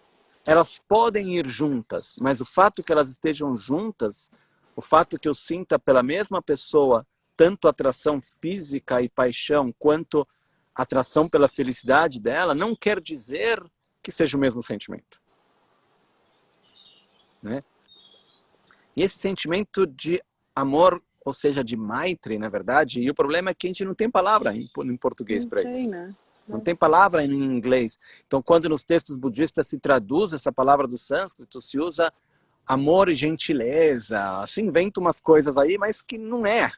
Elas podem ir juntas, mas o fato que elas estejam juntas, o fato que eu sinta pela mesma pessoa tanto atração física e paixão, quanto atração pela felicidade dela, não quer dizer que seja o mesmo sentimento. Né? E esse sentimento de amor, ou seja, de Maitri, na verdade, e o problema é que a gente não tem palavra em português para isso. Né? Não tem palavra em inglês. Então, quando nos textos budistas se traduz essa palavra do sânscrito, se usa amor e gentileza, se inventa umas coisas aí, mas que não é.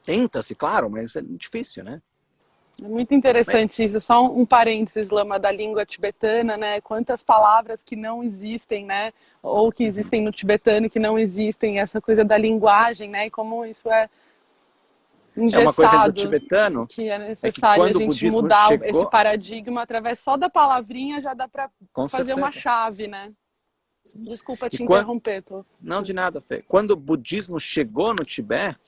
Tenta-se, claro, mas é difícil, né? É muito interessante isso. Só um parênteses, Lama, da língua tibetana, né? Quantas palavras que não existem, né? Ou que existem no tibetano que não existem. Essa coisa da linguagem, né? E como isso é engessado. É uma coisa do tibetano. Que é necessário a gente mudar esse paradigma através só da palavrinha, já dá para fazer uma chave, né? Desculpa te interromper. Não, de nada, Fê. Quando o budismo chegou no Tibete,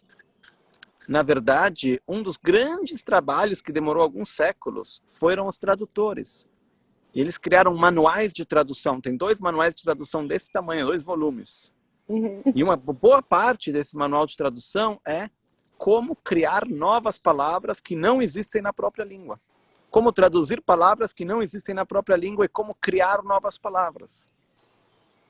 na verdade, um dos grandes trabalhos que demorou alguns séculos foram os tradutores. E eles criaram manuais de tradução. Tem 2 manuais de tradução desse tamanho, 2 volumes. E uma boa parte desse manual de tradução é como criar novas palavras que não existem na própria língua. Como traduzir palavras que não existem na própria língua e como criar novas palavras.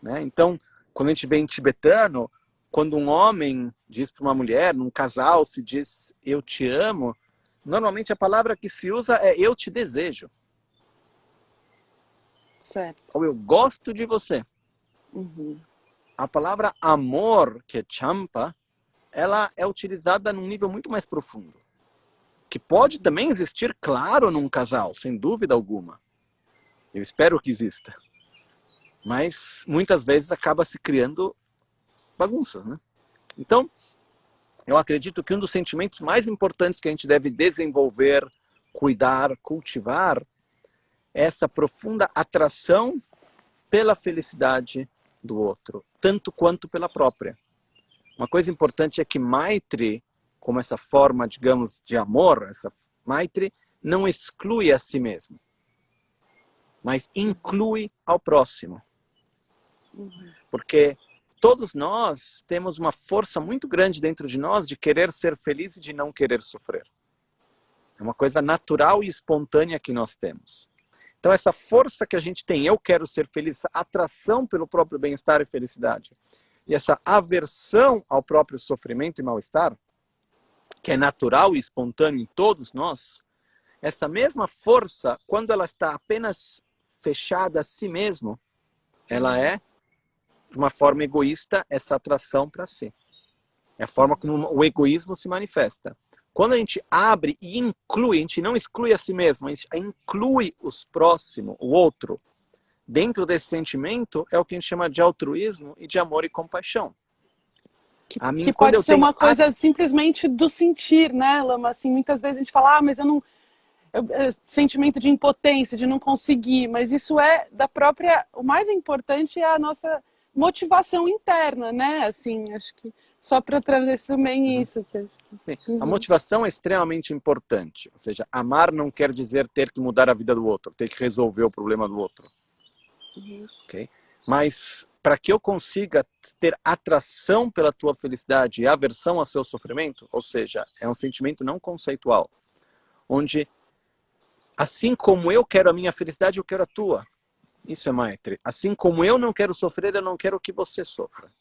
Né? Então, quando a gente vê em tibetano, quando um homem diz para uma mulher, num casal se diz eu te amo, normalmente a palavra que se usa é eu te desejo. Certo. Ou eu gosto de você. A palavra amor, que é champa, ela é utilizada num nível muito mais profundo. Que pode também existir, claro, num casal, sem dúvida alguma. Eu espero que exista. Mas muitas vezes acaba se criando bagunça, né? Então, eu acredito que um dos sentimentos mais importantes que a gente deve desenvolver, cuidar, cultivar, é essa profunda atração pela felicidade do outro, tanto quanto pela própria. Uma coisa importante é que Maitri, como essa forma, digamos, de amor, essa Maitri não exclui a si mesmo, mas inclui ao próximo. Porque todos nós temos uma força muito grande dentro de nós de querer ser feliz e de não querer sofrer. É uma coisa natural e espontânea que nós temos. Então essa força que a gente tem, eu quero ser feliz, essa atração pelo próprio bem-estar e felicidade, e essa aversão ao próprio sofrimento e mal-estar, que é natural e espontâneo em todos nós, essa mesma força, quando ela está apenas fechada a si mesmo, ela é de uma forma egoísta, essa atração para si. É a forma como o egoísmo se manifesta. Quando a gente abre e inclui, a gente não exclui a si mesmo, a gente inclui os próximos, o outro, dentro desse sentimento, é o que a gente chama de altruísmo e de amor e compaixão. Que pode ser uma coisa simplesmente do sentir, né, Lama? Assim, muitas vezes a gente fala, mas eu não... sentimento de impotência, de não conseguir, mas isso é da própria... O mais importante é a nossa motivação interna, né? Assim, acho que só para trazer também isso. Sim. A motivação é extremamente importante. Ou seja, amar não quer dizer ter que mudar a vida do outro, ter que resolver o problema do outro. Okay? Mas para que eu consiga ter atração pela tua felicidade e aversão ao seu sofrimento, ou seja, é um sentimento não conceitual, onde assim como eu quero a minha felicidade, eu quero a tua. Isso é Maitri. Assim como eu não quero sofrer, eu não quero que você sofra.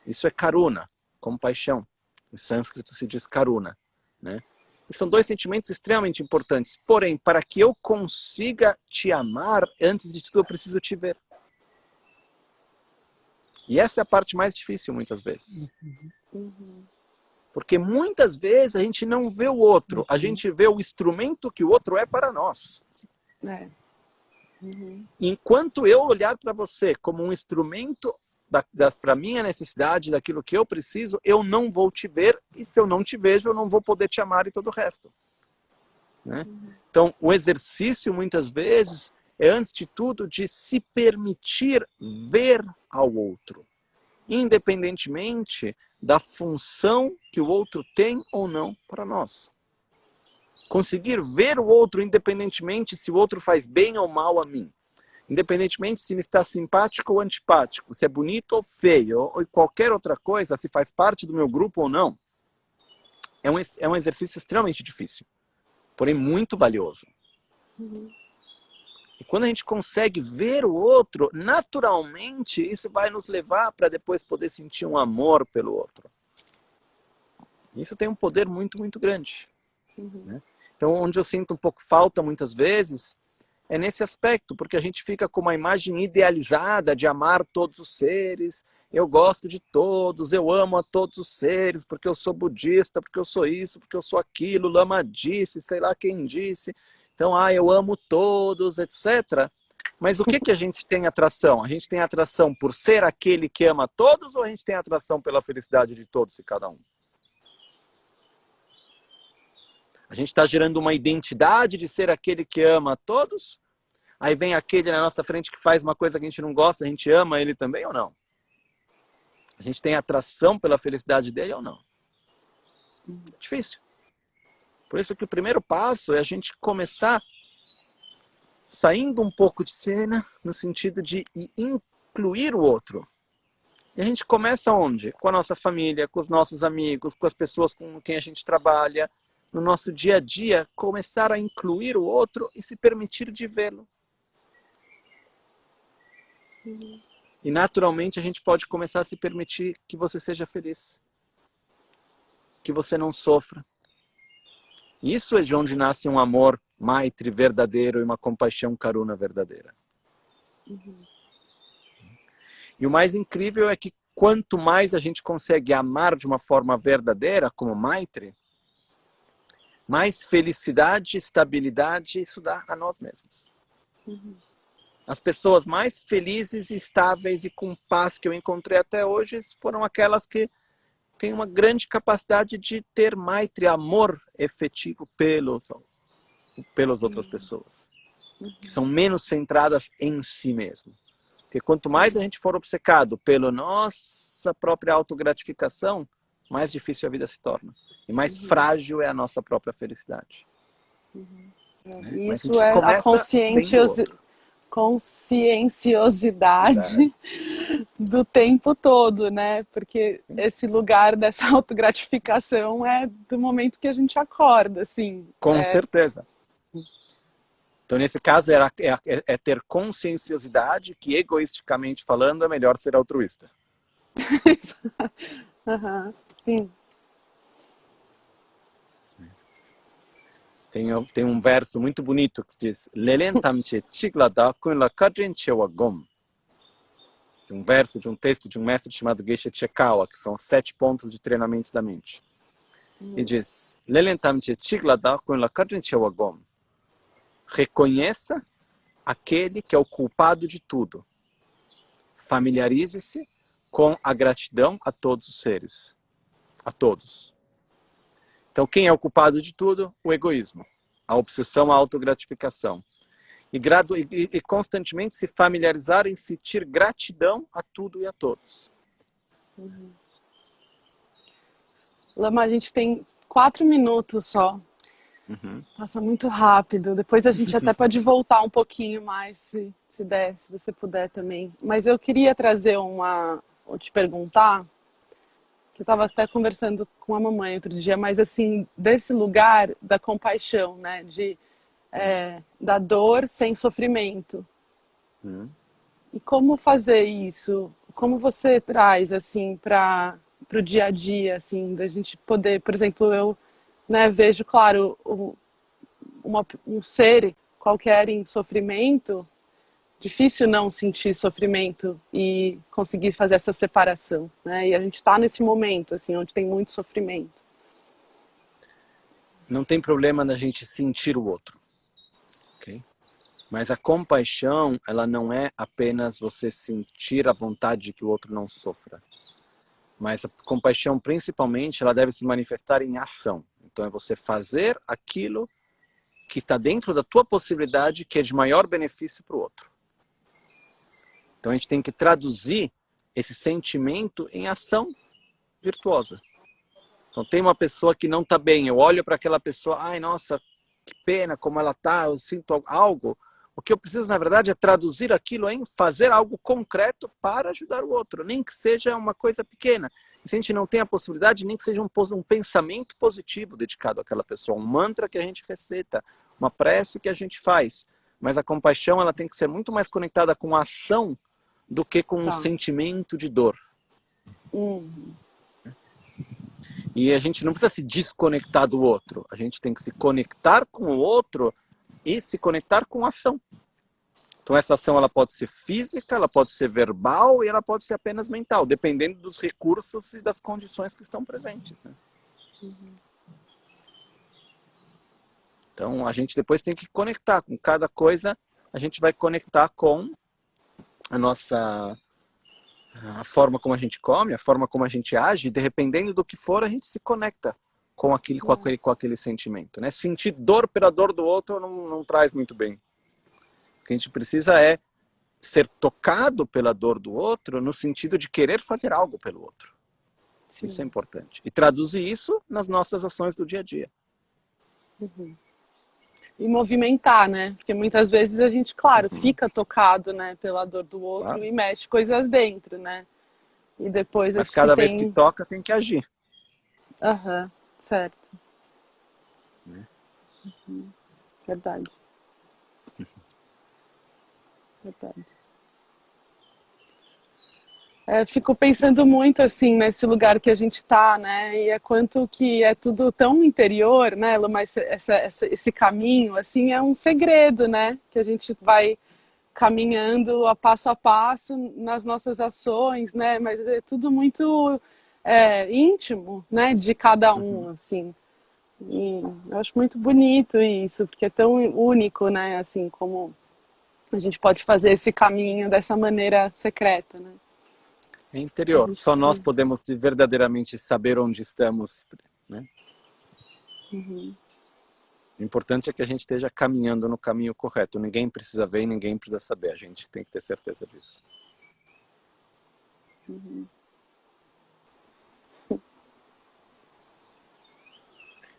Isso é karuna, compaixão. Em sânscrito se diz karuna, né? E são dois sentimentos extremamente importantes. Porém, para que eu consiga te amar, antes de tudo eu preciso te ver. E essa é a parte mais difícil, muitas vezes. Porque muitas vezes a gente não vê o outro, a gente vê o instrumento que o outro é para nós. Enquanto eu olhar para você como um instrumento para a minha necessidade, daquilo que eu preciso, eu não vou te ver, e se eu não te vejo, eu não vou poder te amar e todo o resto. Né? Então, o exercício, muitas vezes, é, antes de tudo, de se permitir ver ao outro, independentemente da função que o outro tem ou não para nós. Conseguir ver o outro, independentemente se o outro faz bem ou mal a mim. Independentemente se me está simpático ou antipático, se é bonito ou feio, ou qualquer outra coisa, se faz parte do meu grupo ou não, é um exercício extremamente difícil, porém muito valioso. E quando a gente consegue ver o outro, naturalmente isso vai nos levar para depois poder sentir um amor pelo outro. Isso tem um poder muito, muito grande. Né? Então, onde eu sinto um pouco falta muitas vezes, é nesse aspecto, porque a gente fica com uma imagem idealizada de amar todos os seres, eu gosto de todos, eu amo a todos os seres, porque eu sou budista, porque eu sou isso, porque eu sou aquilo, Lama disse, sei lá quem disse, então, eu amo todos, etc. Mas o que a gente tem atração? A gente tem atração por ser aquele que ama todos, ou a gente tem atração pela felicidade de todos e cada um? A gente está gerando uma identidade de ser aquele que ama a todos? Aí vem aquele na nossa frente que faz uma coisa que a gente não gosta, a gente ama ele também ou não? A gente tem atração pela felicidade dele ou não? Difícil. Por isso que o primeiro passo é a gente começar saindo um pouco de cena, no sentido de incluir o outro. E a gente começa onde? Com a nossa família, com os nossos amigos, com as pessoas com quem a gente trabalha, no nosso dia a dia, começar a incluir o outro e se permitir de vê-lo. E naturalmente a gente pode começar a se permitir que você seja feliz. Que você não sofra. Isso é de onde nasce um amor Maitri verdadeiro e uma compaixão Karuna verdadeira. E o mais incrível é que quanto mais a gente consegue amar de uma forma verdadeira, como Maitri, mais felicidade, estabilidade isso dá a nós mesmos. As pessoas mais felizes, estáveis e com paz que eu encontrei até hoje foram aquelas que têm uma grande capacidade de ter Maitri, amor efetivo pelas outras pessoas. Que são menos centradas em si mesmo. Porque quanto mais a gente for obcecado pela nossa própria autogratificação, mais difícil a vida se torna. E mais frágil é a nossa própria felicidade. Isso é a conscienciosidade do tempo todo, né? Porque esse lugar dessa autogratificação é do momento que a gente acorda, assim. Com certeza. Então, nesse caso, é ter conscienciosidade que, egoisticamente falando, é melhor ser altruísta. Sim. Tem um verso muito bonito que diz Lelentamche chiglada kunla kadrenchewa gom. Um verso de um texto de um mestre chamado Geshe Chekawa, que são 7 pontos de treinamento da mente. E diz Lelentamche chiglada kunla kadrenchewa gom. Reconheça aquele que é o culpado de tudo. Familiarize-se com a gratidão a todos os seres. A todos. Então, quem é o culpado de tudo? O egoísmo. A obsessão à autogratificação. E constantemente se familiarizar em sentir gratidão a tudo e a todos. Lama, a gente tem 4 minutos só. Passa muito rápido. Depois a gente até pode voltar um pouquinho mais, se der, se você puder também. Mas eu queria trazer ou te perguntar, que eu estava até conversando com a mamãe outro dia, mas assim, desse lugar da compaixão, né? Da dor sem sofrimento. E como fazer isso? Como você traz, assim, para o dia a dia, assim, da gente poder, por exemplo, eu né, vejo, claro, um ser qualquer em sofrimento, difícil não sentir sofrimento e conseguir fazer essa separação, né? E a gente está nesse momento, assim, onde tem muito sofrimento. Não tem problema na gente sentir o outro, ok? Mas a compaixão, ela não é apenas você sentir a vontade de que o outro não sofra. Mas a compaixão, principalmente, ela deve se manifestar em ação. Então é você fazer aquilo que está dentro da tua possibilidade, que é de maior benefício para o outro. Então a gente tem que traduzir esse sentimento em ação virtuosa. Então tem uma pessoa que não está bem, eu olho para aquela pessoa, ai nossa, que pena como ela está, eu sinto algo. O que eu preciso, na verdade, é traduzir aquilo em fazer algo concreto para ajudar o outro, nem que seja uma coisa pequena. E se a gente não tem a possibilidade, nem que seja um pensamento positivo dedicado àquela pessoa, um mantra que a gente recita, uma prece que a gente faz. Mas a compaixão, ela tem que ser muito mais conectada com a ação do que com um sentimento de dor. E a gente não precisa se desconectar do outro. A gente tem que se conectar com o outro e se conectar com a ação. Então essa ação ela pode ser física, ela pode ser verbal e ela pode ser apenas mental, dependendo dos recursos e das condições que estão presentes, né? Então a gente depois tem que conectar com cada coisa, a gente vai conectar com a forma como a gente come, a forma como a gente age, e dependendo do que for, a gente se conecta com aquele sentimento, né? Sentir dor pela dor do outro não traz muito bem. O que a gente precisa é ser tocado pela dor do outro no sentido de querer fazer algo pelo outro. Sim. Isso é importante. E traduzir isso nas nossas ações do dia a dia. E movimentar, né? Porque muitas vezes a gente, claro, fica tocado, né, pela dor do outro e mexe coisas dentro, né? E depois Mas cada vez que toca, tem que agir. Certo. Verdade. Verdade. Fico pensando muito assim nesse lugar que a gente está, né? E é quanto que é tudo tão interior, né? Mas esse caminho, assim, é um segredo, né? Que a gente vai caminhando a passo nas nossas ações, né? Mas é tudo muito íntimo, né? De cada um, assim. E eu acho muito bonito isso, porque é tão único, né? Assim, como a gente pode fazer esse caminho dessa maneira secreta, né? É interior. Só nós podemos verdadeiramente saber onde estamos, né? O importante é que a gente esteja caminhando no caminho correto. Ninguém precisa ver e ninguém precisa saber. A gente tem que ter certeza disso.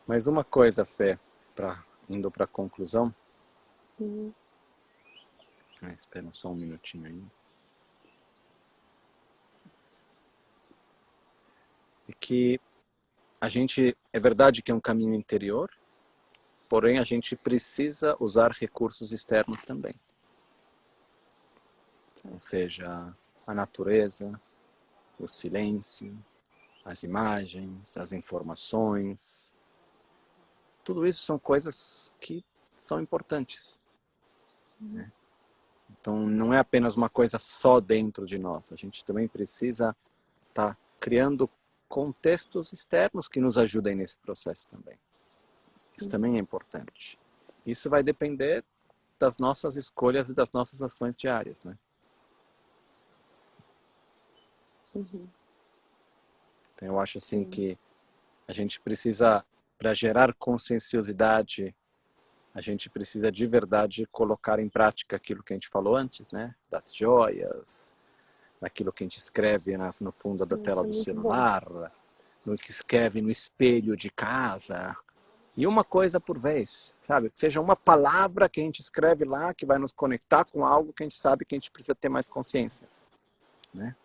Mas uma coisa, Fê, indo para a conclusão. Espera só um minutinho aí. É que é verdade que é um caminho interior, porém a gente precisa usar recursos externos também. Ou seja, a natureza, o silêncio, as imagens, as informações. Tudo isso são coisas que são importantes. Né? Então não é apenas uma coisa só dentro de nós. A gente também precisa estar criando contextos externos que nos ajudem nesse processo também. Isso também é importante. Isso vai depender das nossas escolhas e das nossas ações diárias, né? Então eu acho assim que a gente precisa, para gerar conscienciosidade, a gente precisa de verdade colocar em prática aquilo que a gente falou antes, né? Das joias, daquilo que a gente escreve no fundo da tela do celular, no que escreve no espelho de casa. E uma coisa por vez, sabe? Que seja uma palavra que a gente escreve lá que vai nos conectar com algo que a gente sabe que a gente precisa ter mais consciência, né?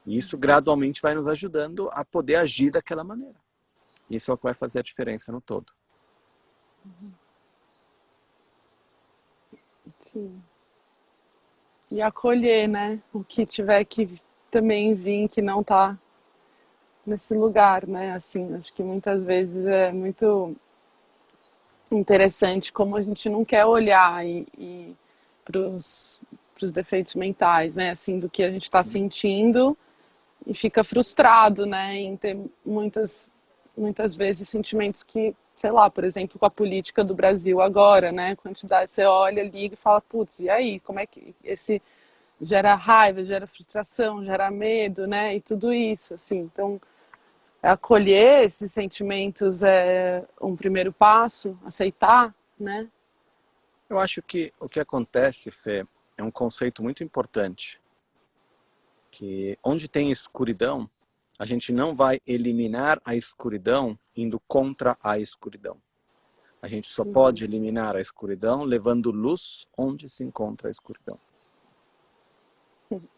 E isso gradualmente vai nos ajudando a poder agir daquela maneira. Isso é o que vai fazer a diferença no todo. Sim. E acolher, né? O que tiver que também vir, que não está nesse lugar, né? Assim, acho que muitas vezes é muito interessante como a gente não quer olhar para os defeitos mentais, né? Assim, do que a gente está sentindo e fica frustrado, né? Em ter muitas vezes sentimentos que, sei lá, por exemplo, com a política do Brasil agora, né? Quantidade, você olha, liga e fala, putz, e aí? Como é que esse gera raiva, gera frustração, gera medo, né? E tudo isso, assim. Então, acolher esses sentimentos é um primeiro passo, aceitar, né? Eu acho que o que acontece, Fê, é um conceito muito importante, que onde tem escuridão, a gente não vai eliminar a escuridão indo contra a escuridão. A gente só pode eliminar a escuridão levando luz onde se encontra a escuridão.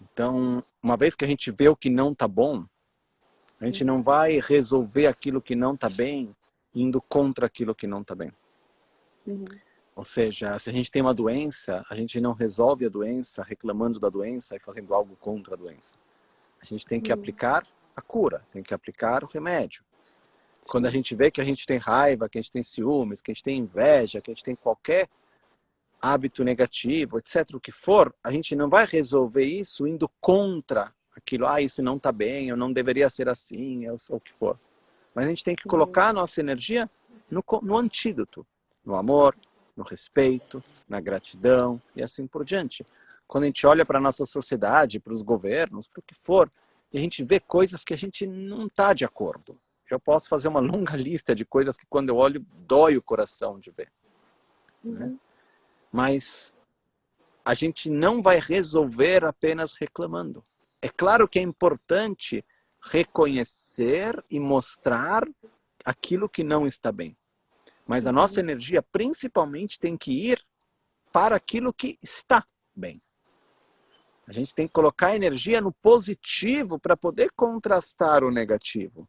Então, uma vez que a gente vê o que não está bom, a gente não vai resolver aquilo que não está bem indo contra aquilo que não está bem. Ou seja, se a gente tem uma doença, a gente não resolve a doença reclamando da doença e fazendo algo contra a doença. A gente tem que aplicar a cura, tem que aplicar o remédio. Quando a gente vê que a gente tem raiva, que a gente tem ciúmes, que a gente tem inveja, que a gente tem qualquer hábito negativo, etc., o que for, a gente não vai resolver isso indo contra aquilo. Isso não está bem, eu não deveria ser assim, ou o que for. Mas a gente tem que colocar a nossa energia no antídoto, no amor, no respeito, na gratidão e assim por diante. Quando a gente olha para a nossa sociedade, para os governos, para o que for, e a gente vê coisas que a gente não está de acordo. Eu posso fazer uma longa lista de coisas que quando eu olho, dói o coração de ver. Né? Mas a gente não vai resolver apenas reclamando. É claro que é importante reconhecer e mostrar aquilo que não está bem. Mas a nossa energia principalmente tem que ir para aquilo que está bem. A gente tem que colocar a energia no positivo para poder contrastar o negativo.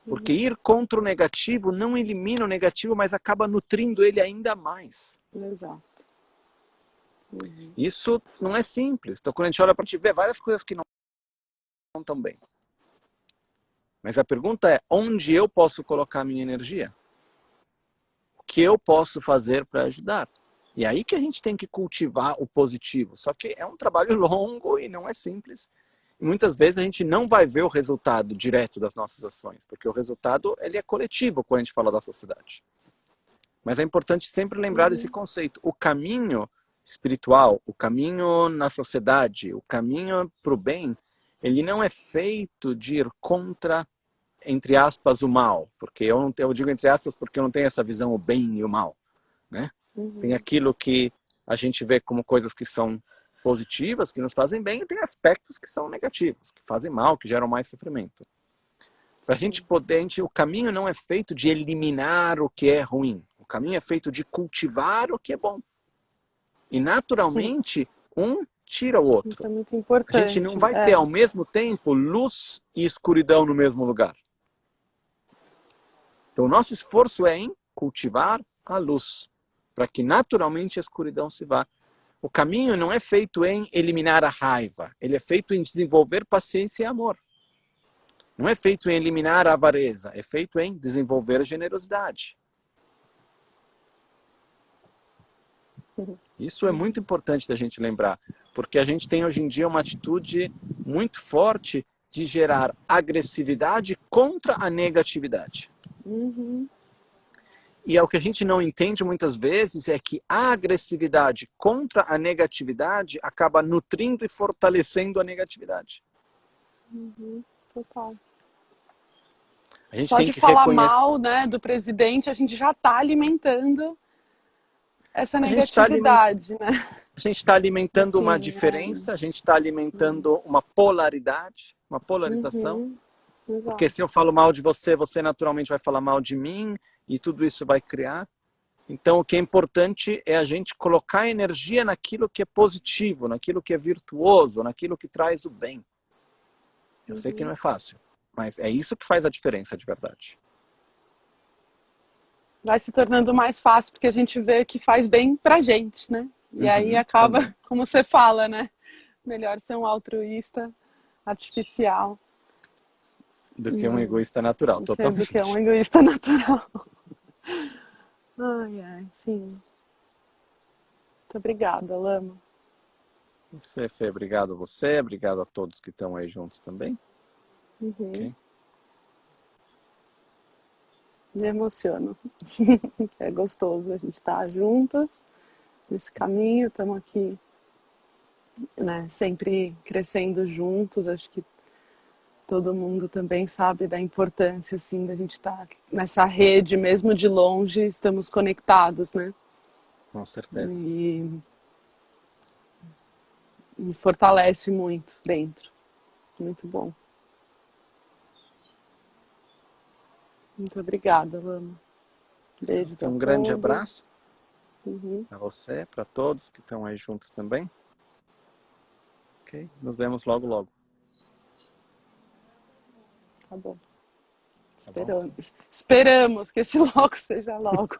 Porque ir contra o negativo não elimina o negativo, mas acaba nutrindo ele ainda mais. Exato. Isso não é simples. Então, quando a gente olha para a gente vê várias coisas que não estão bem. Mas a pergunta é, onde eu posso colocar a minha energia? O que eu posso fazer para ajudar? E aí que a gente tem que cultivar o positivo. Só que é um trabalho longo e não é simples. E muitas vezes a gente não vai ver o resultado direto das nossas ações, porque o resultado ele é coletivo quando a gente fala da sociedade. Mas é importante sempre lembrar desse conceito. O caminho espiritual, o caminho na sociedade, o caminho para o bem, ele não é feito de ir contra, entre aspas, o mal. Porque eu digo entre aspas porque eu não tenho essa visão, o bem e o mal. Né? Tem aquilo que a gente vê como coisas que são positivas, que nos fazem bem, e tem aspectos que são negativos, que fazem mal, que geram mais sofrimento. Para a gente poder, o caminho não é feito de eliminar o que é ruim. O caminho é feito de cultivar o que é bom. E naturalmente, um tira o outro. Isso é muito importante. A gente não vai ter ao mesmo tempo luz e escuridão no mesmo lugar. Então o nosso esforço é em cultivar a luz, para que naturalmente a escuridão se vá. O caminho não é feito em eliminar a raiva, ele é feito em desenvolver paciência e amor. Não é feito em eliminar a avareza, é feito em desenvolver a generosidade. Isso é muito importante da gente lembrar, porque a gente tem hoje em dia uma atitude muito forte de gerar agressividade contra a negatividade. E é o que a gente não entende muitas vezes é que a agressividade contra a negatividade acaba nutrindo e fortalecendo a negatividade. Total. A gente Só tem de que falar reconhecer... mal, né, do presidente, a gente já está alimentando essa negatividade, né? A gente está alimentando Assim, uma diferença, a gente está alimentando uma polaridade, uma polarização. Porque se eu falo mal de você, você naturalmente vai falar mal de mim, e tudo isso vai criar. Então o que é importante é a gente colocar energia naquilo que é positivo, naquilo que é virtuoso, naquilo que traz o bem. Eu sei que não é fácil, mas é isso que faz a diferença de verdade. Vai se tornando mais fácil porque a gente vê que faz bem pra gente, né? E aí acaba, como você fala, né? Melhor ser um altruísta artificial. do que um egoísta natural, totalmente. Do que um egoísta natural. Ai, ai, sim. Muito obrigada, Lama. Você, Fê, obrigado a você, obrigado a todos que estão aí juntos também. Okay. Me emociono. É gostoso a gente estar juntos nesse caminho, estamos aqui, né, sempre crescendo juntos. Acho que todo mundo também sabe da importância, assim, da gente estar nessa rede, mesmo de longe, estamos conectados, né? Com certeza. E me fortalece muito dentro. Muito bom. Muito obrigada, Lama. Beijos a todos. Um grande abraço a você, para todos que estão aí juntos também. Ok? Nos vemos logo, logo. Tá bom. Bom? Esperamos que esse logo seja logo.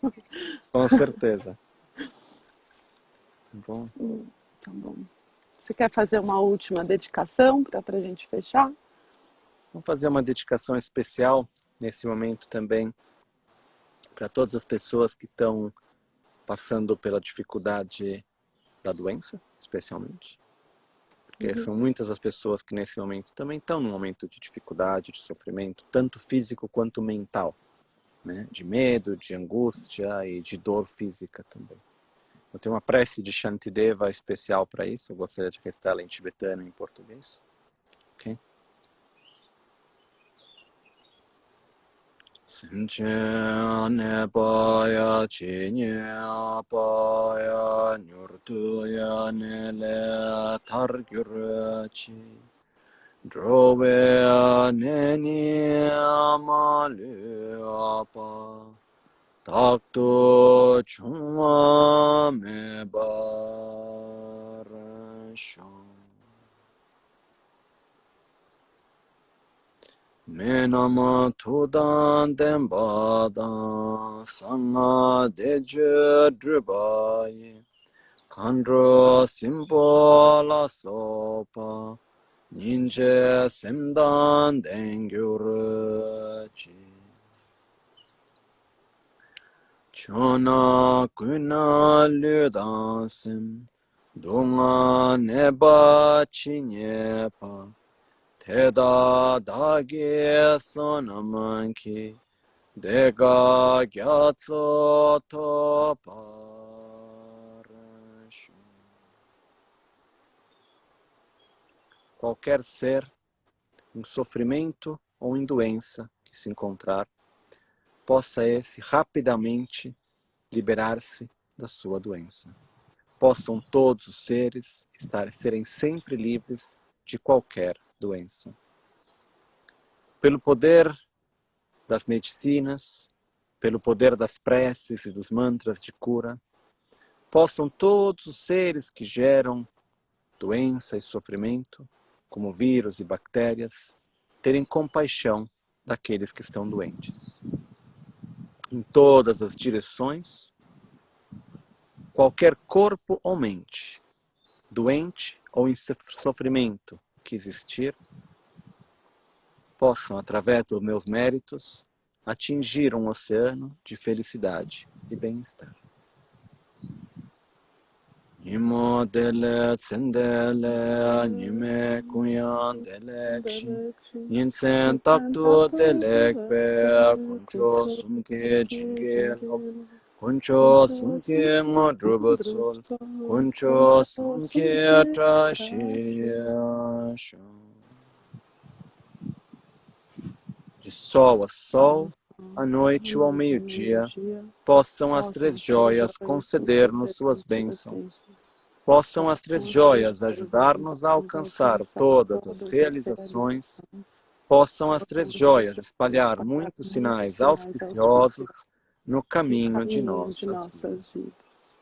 Com certeza. Tá bom? Tá bom. Você quer fazer uma última dedicação para a gente fechar? Vamos fazer uma dedicação especial nesse momento também para todas as pessoas que estão passando pela dificuldade da doença, especialmente. Porque são muitas as pessoas que nesse momento também estão num momento de dificuldade, de sofrimento, tanto físico quanto mental, né? De medo, de angústia e de dor física também. Eu tenho uma prece de Shantideva especial para isso, eu gostaria de restá-la em tibetano e em português. Ok? Sinche paya chinya paya nyurtuya nele targyurachi drove neni amalu apa takto chuma me barasham Menama Tudan Dembada Sanga Deja Dribaye Kandra Simbola Sopa Ninja Semdan Dengyurachi Chona Kuna Ludansim Dunga Neba Chinyepa Teda dagi sonamanki dega gyatso toparashu. Qualquer ser em sofrimento ou em doença que se encontrar, possa esse rapidamente liberar-se da sua doença. Possam todos os seres serem sempre livres de qualquer doença. Pelo poder das medicinas, pelo poder das preces e dos mantras de cura, possam todos os seres que geram doença e sofrimento, como vírus e bactérias, terem compaixão daqueles que estão doentes. Em todas as direções, qualquer corpo ou mente, doente ou em sofrimento que existir, possam, através dos meus méritos, atingir um oceano de felicidade e bem-estar. Nimo dele tsendele, nime kunyan delekshi, ninsen takto delekpe, kuncho sumke jingelo, kuncho sumke ngodrubatsol, kuncho sumke atrashiyasho. De sol a sol, à noite ou ao meio-dia, possam as três joias conceder-nos suas bênçãos. Possam as três joias ajudar-nos a alcançar todas as realizações. Possam as três joias espalhar muitos sinais auspiciosos no caminho de nossas vidas.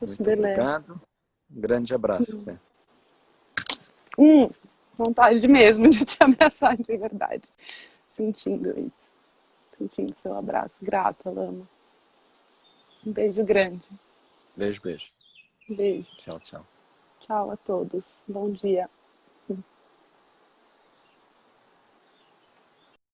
Muito obrigado. Um grande abraço. Vontade mesmo de te abraçar de verdade. Sentindo isso. Sentindo seu abraço. Grata, Lama. Um beijo grande. Beijo, beijo. Beijo. Tchau, tchau. Tchau a todos. Bom dia.